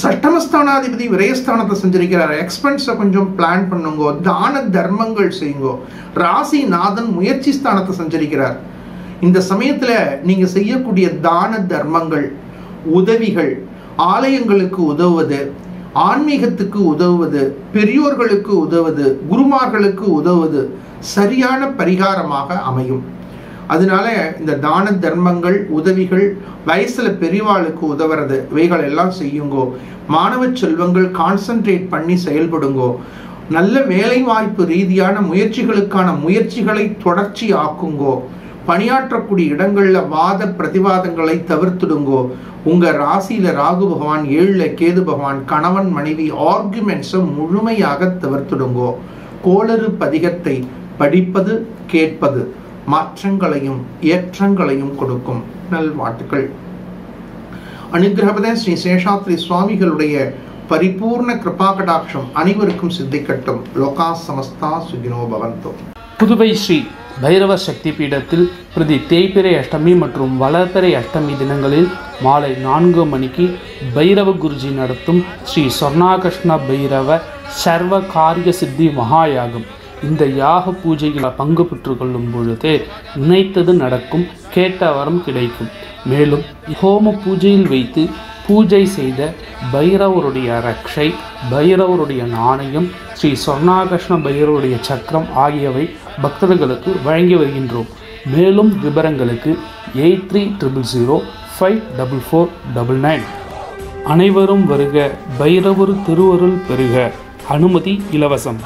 [SPEAKER 1] சட்டமஸ்தானாதிபதி விரயஸ்தானத்தை செஞ்சிருக்கிறார். எக்ஸ்பென்ஸை கொஞ்சம் பிளான் பண்ணுங்க, தான தர்மங்கள் செய்யுங்க. ராசிநாதன் முயற்சி ஸ்தானத்தை செஞ்சிருக்கிறார். இந்த சமயத்தில் நீங்க செய்யக்கூடிய தான தர்மங்கள், உதவிகள், ஆலயங்களுக்கு உதவுவது, ஆன்மீகத்துக்கு உதவுவது, பெரியோர்களுக்கு உதவுவது, குருமார்களுக்கு உதவுவது சரியான பரிகாரமாக அமையும். அதனால இந்த தான தர்மங்கள், உதவிகள், வயசுல பெரியவாளுக்கு உதவுறது, இவைகள் எல்லாம் செய்யுங்கோ. மாணவ செல்வங்கள் கான்சென்ட்ரேட் பண்ணி செயல்படுங்கோ. நல்ல வேலை வாய்ப்பு ரீதியான முயற்சிகளுக்கான முயற்சிகளை தொடர்ச்சி ஆக்குங்கோ. பணியாற்றக்கூடிய இடங்கள்ல வாத பிரதிவாதங்களை தவிர்த்துடுங்கோ. உங்க ராசியில ராகு பகவான், 7ல் கேது பகவான், கணவன் மனைவி ஆர்குமெண்ட்ஸை முழுமையாக தவிர்த்துடுங்கோ. கோளறு பதிகத்தை படிப்பது கேட்பது மாற்றங்களையும் ஏற்றங்களையும் கொடுக்கும். நல்வாழ்த்துக்கள். அனுகிரகபத ஸ்ரீ சேஷாத்ரி சுவாமிகளுடைய பரிபூர்ண கிருபா கடாட்சம் அனைவருக்கும் சித்திக்கட்டும். லோகா சமஸ்தா சுகினோ பவந்தோ.
[SPEAKER 2] புதுவை ஸ்ரீ பைரவ சக்தி பீடத்தில் பிரதி தேய்பிறை அஷ்டமி மற்றும் வளர்பிறை அஷ்டமி தினங்களில் மாலை 4 மணிக்கு பைரவ குருஜி நடத்தும் ஸ்ரீ சொர்ணாகிருஷ்ண பைரவ சர்வ காரிய சித்தி மகாயாகம். இந்த யாக பூஜையில் பங்கு பெற்று கொள்ளும் பொழுது நினைத்தது நடக்கும், கேட்ட வரம் கிடைக்கும். மேலும் ஹோம பூஜையில் வைத்து பூஜை செய்த பைரவருடைய ரக்ஷை, பைரவருடைய நாணயம், ஸ்ரீ சொர்ணாகிருஷ்ண பைரவருடைய சக்கரம் ஆகியவை பக்தர்களுக்கு வழங்கி வருகின்றோம். மேலும் விவரங்களுக்கு 8300054499. அனைவரும் வருக, பைரவர் திருவருள் பெறுக. அனுமதி இலவசம்.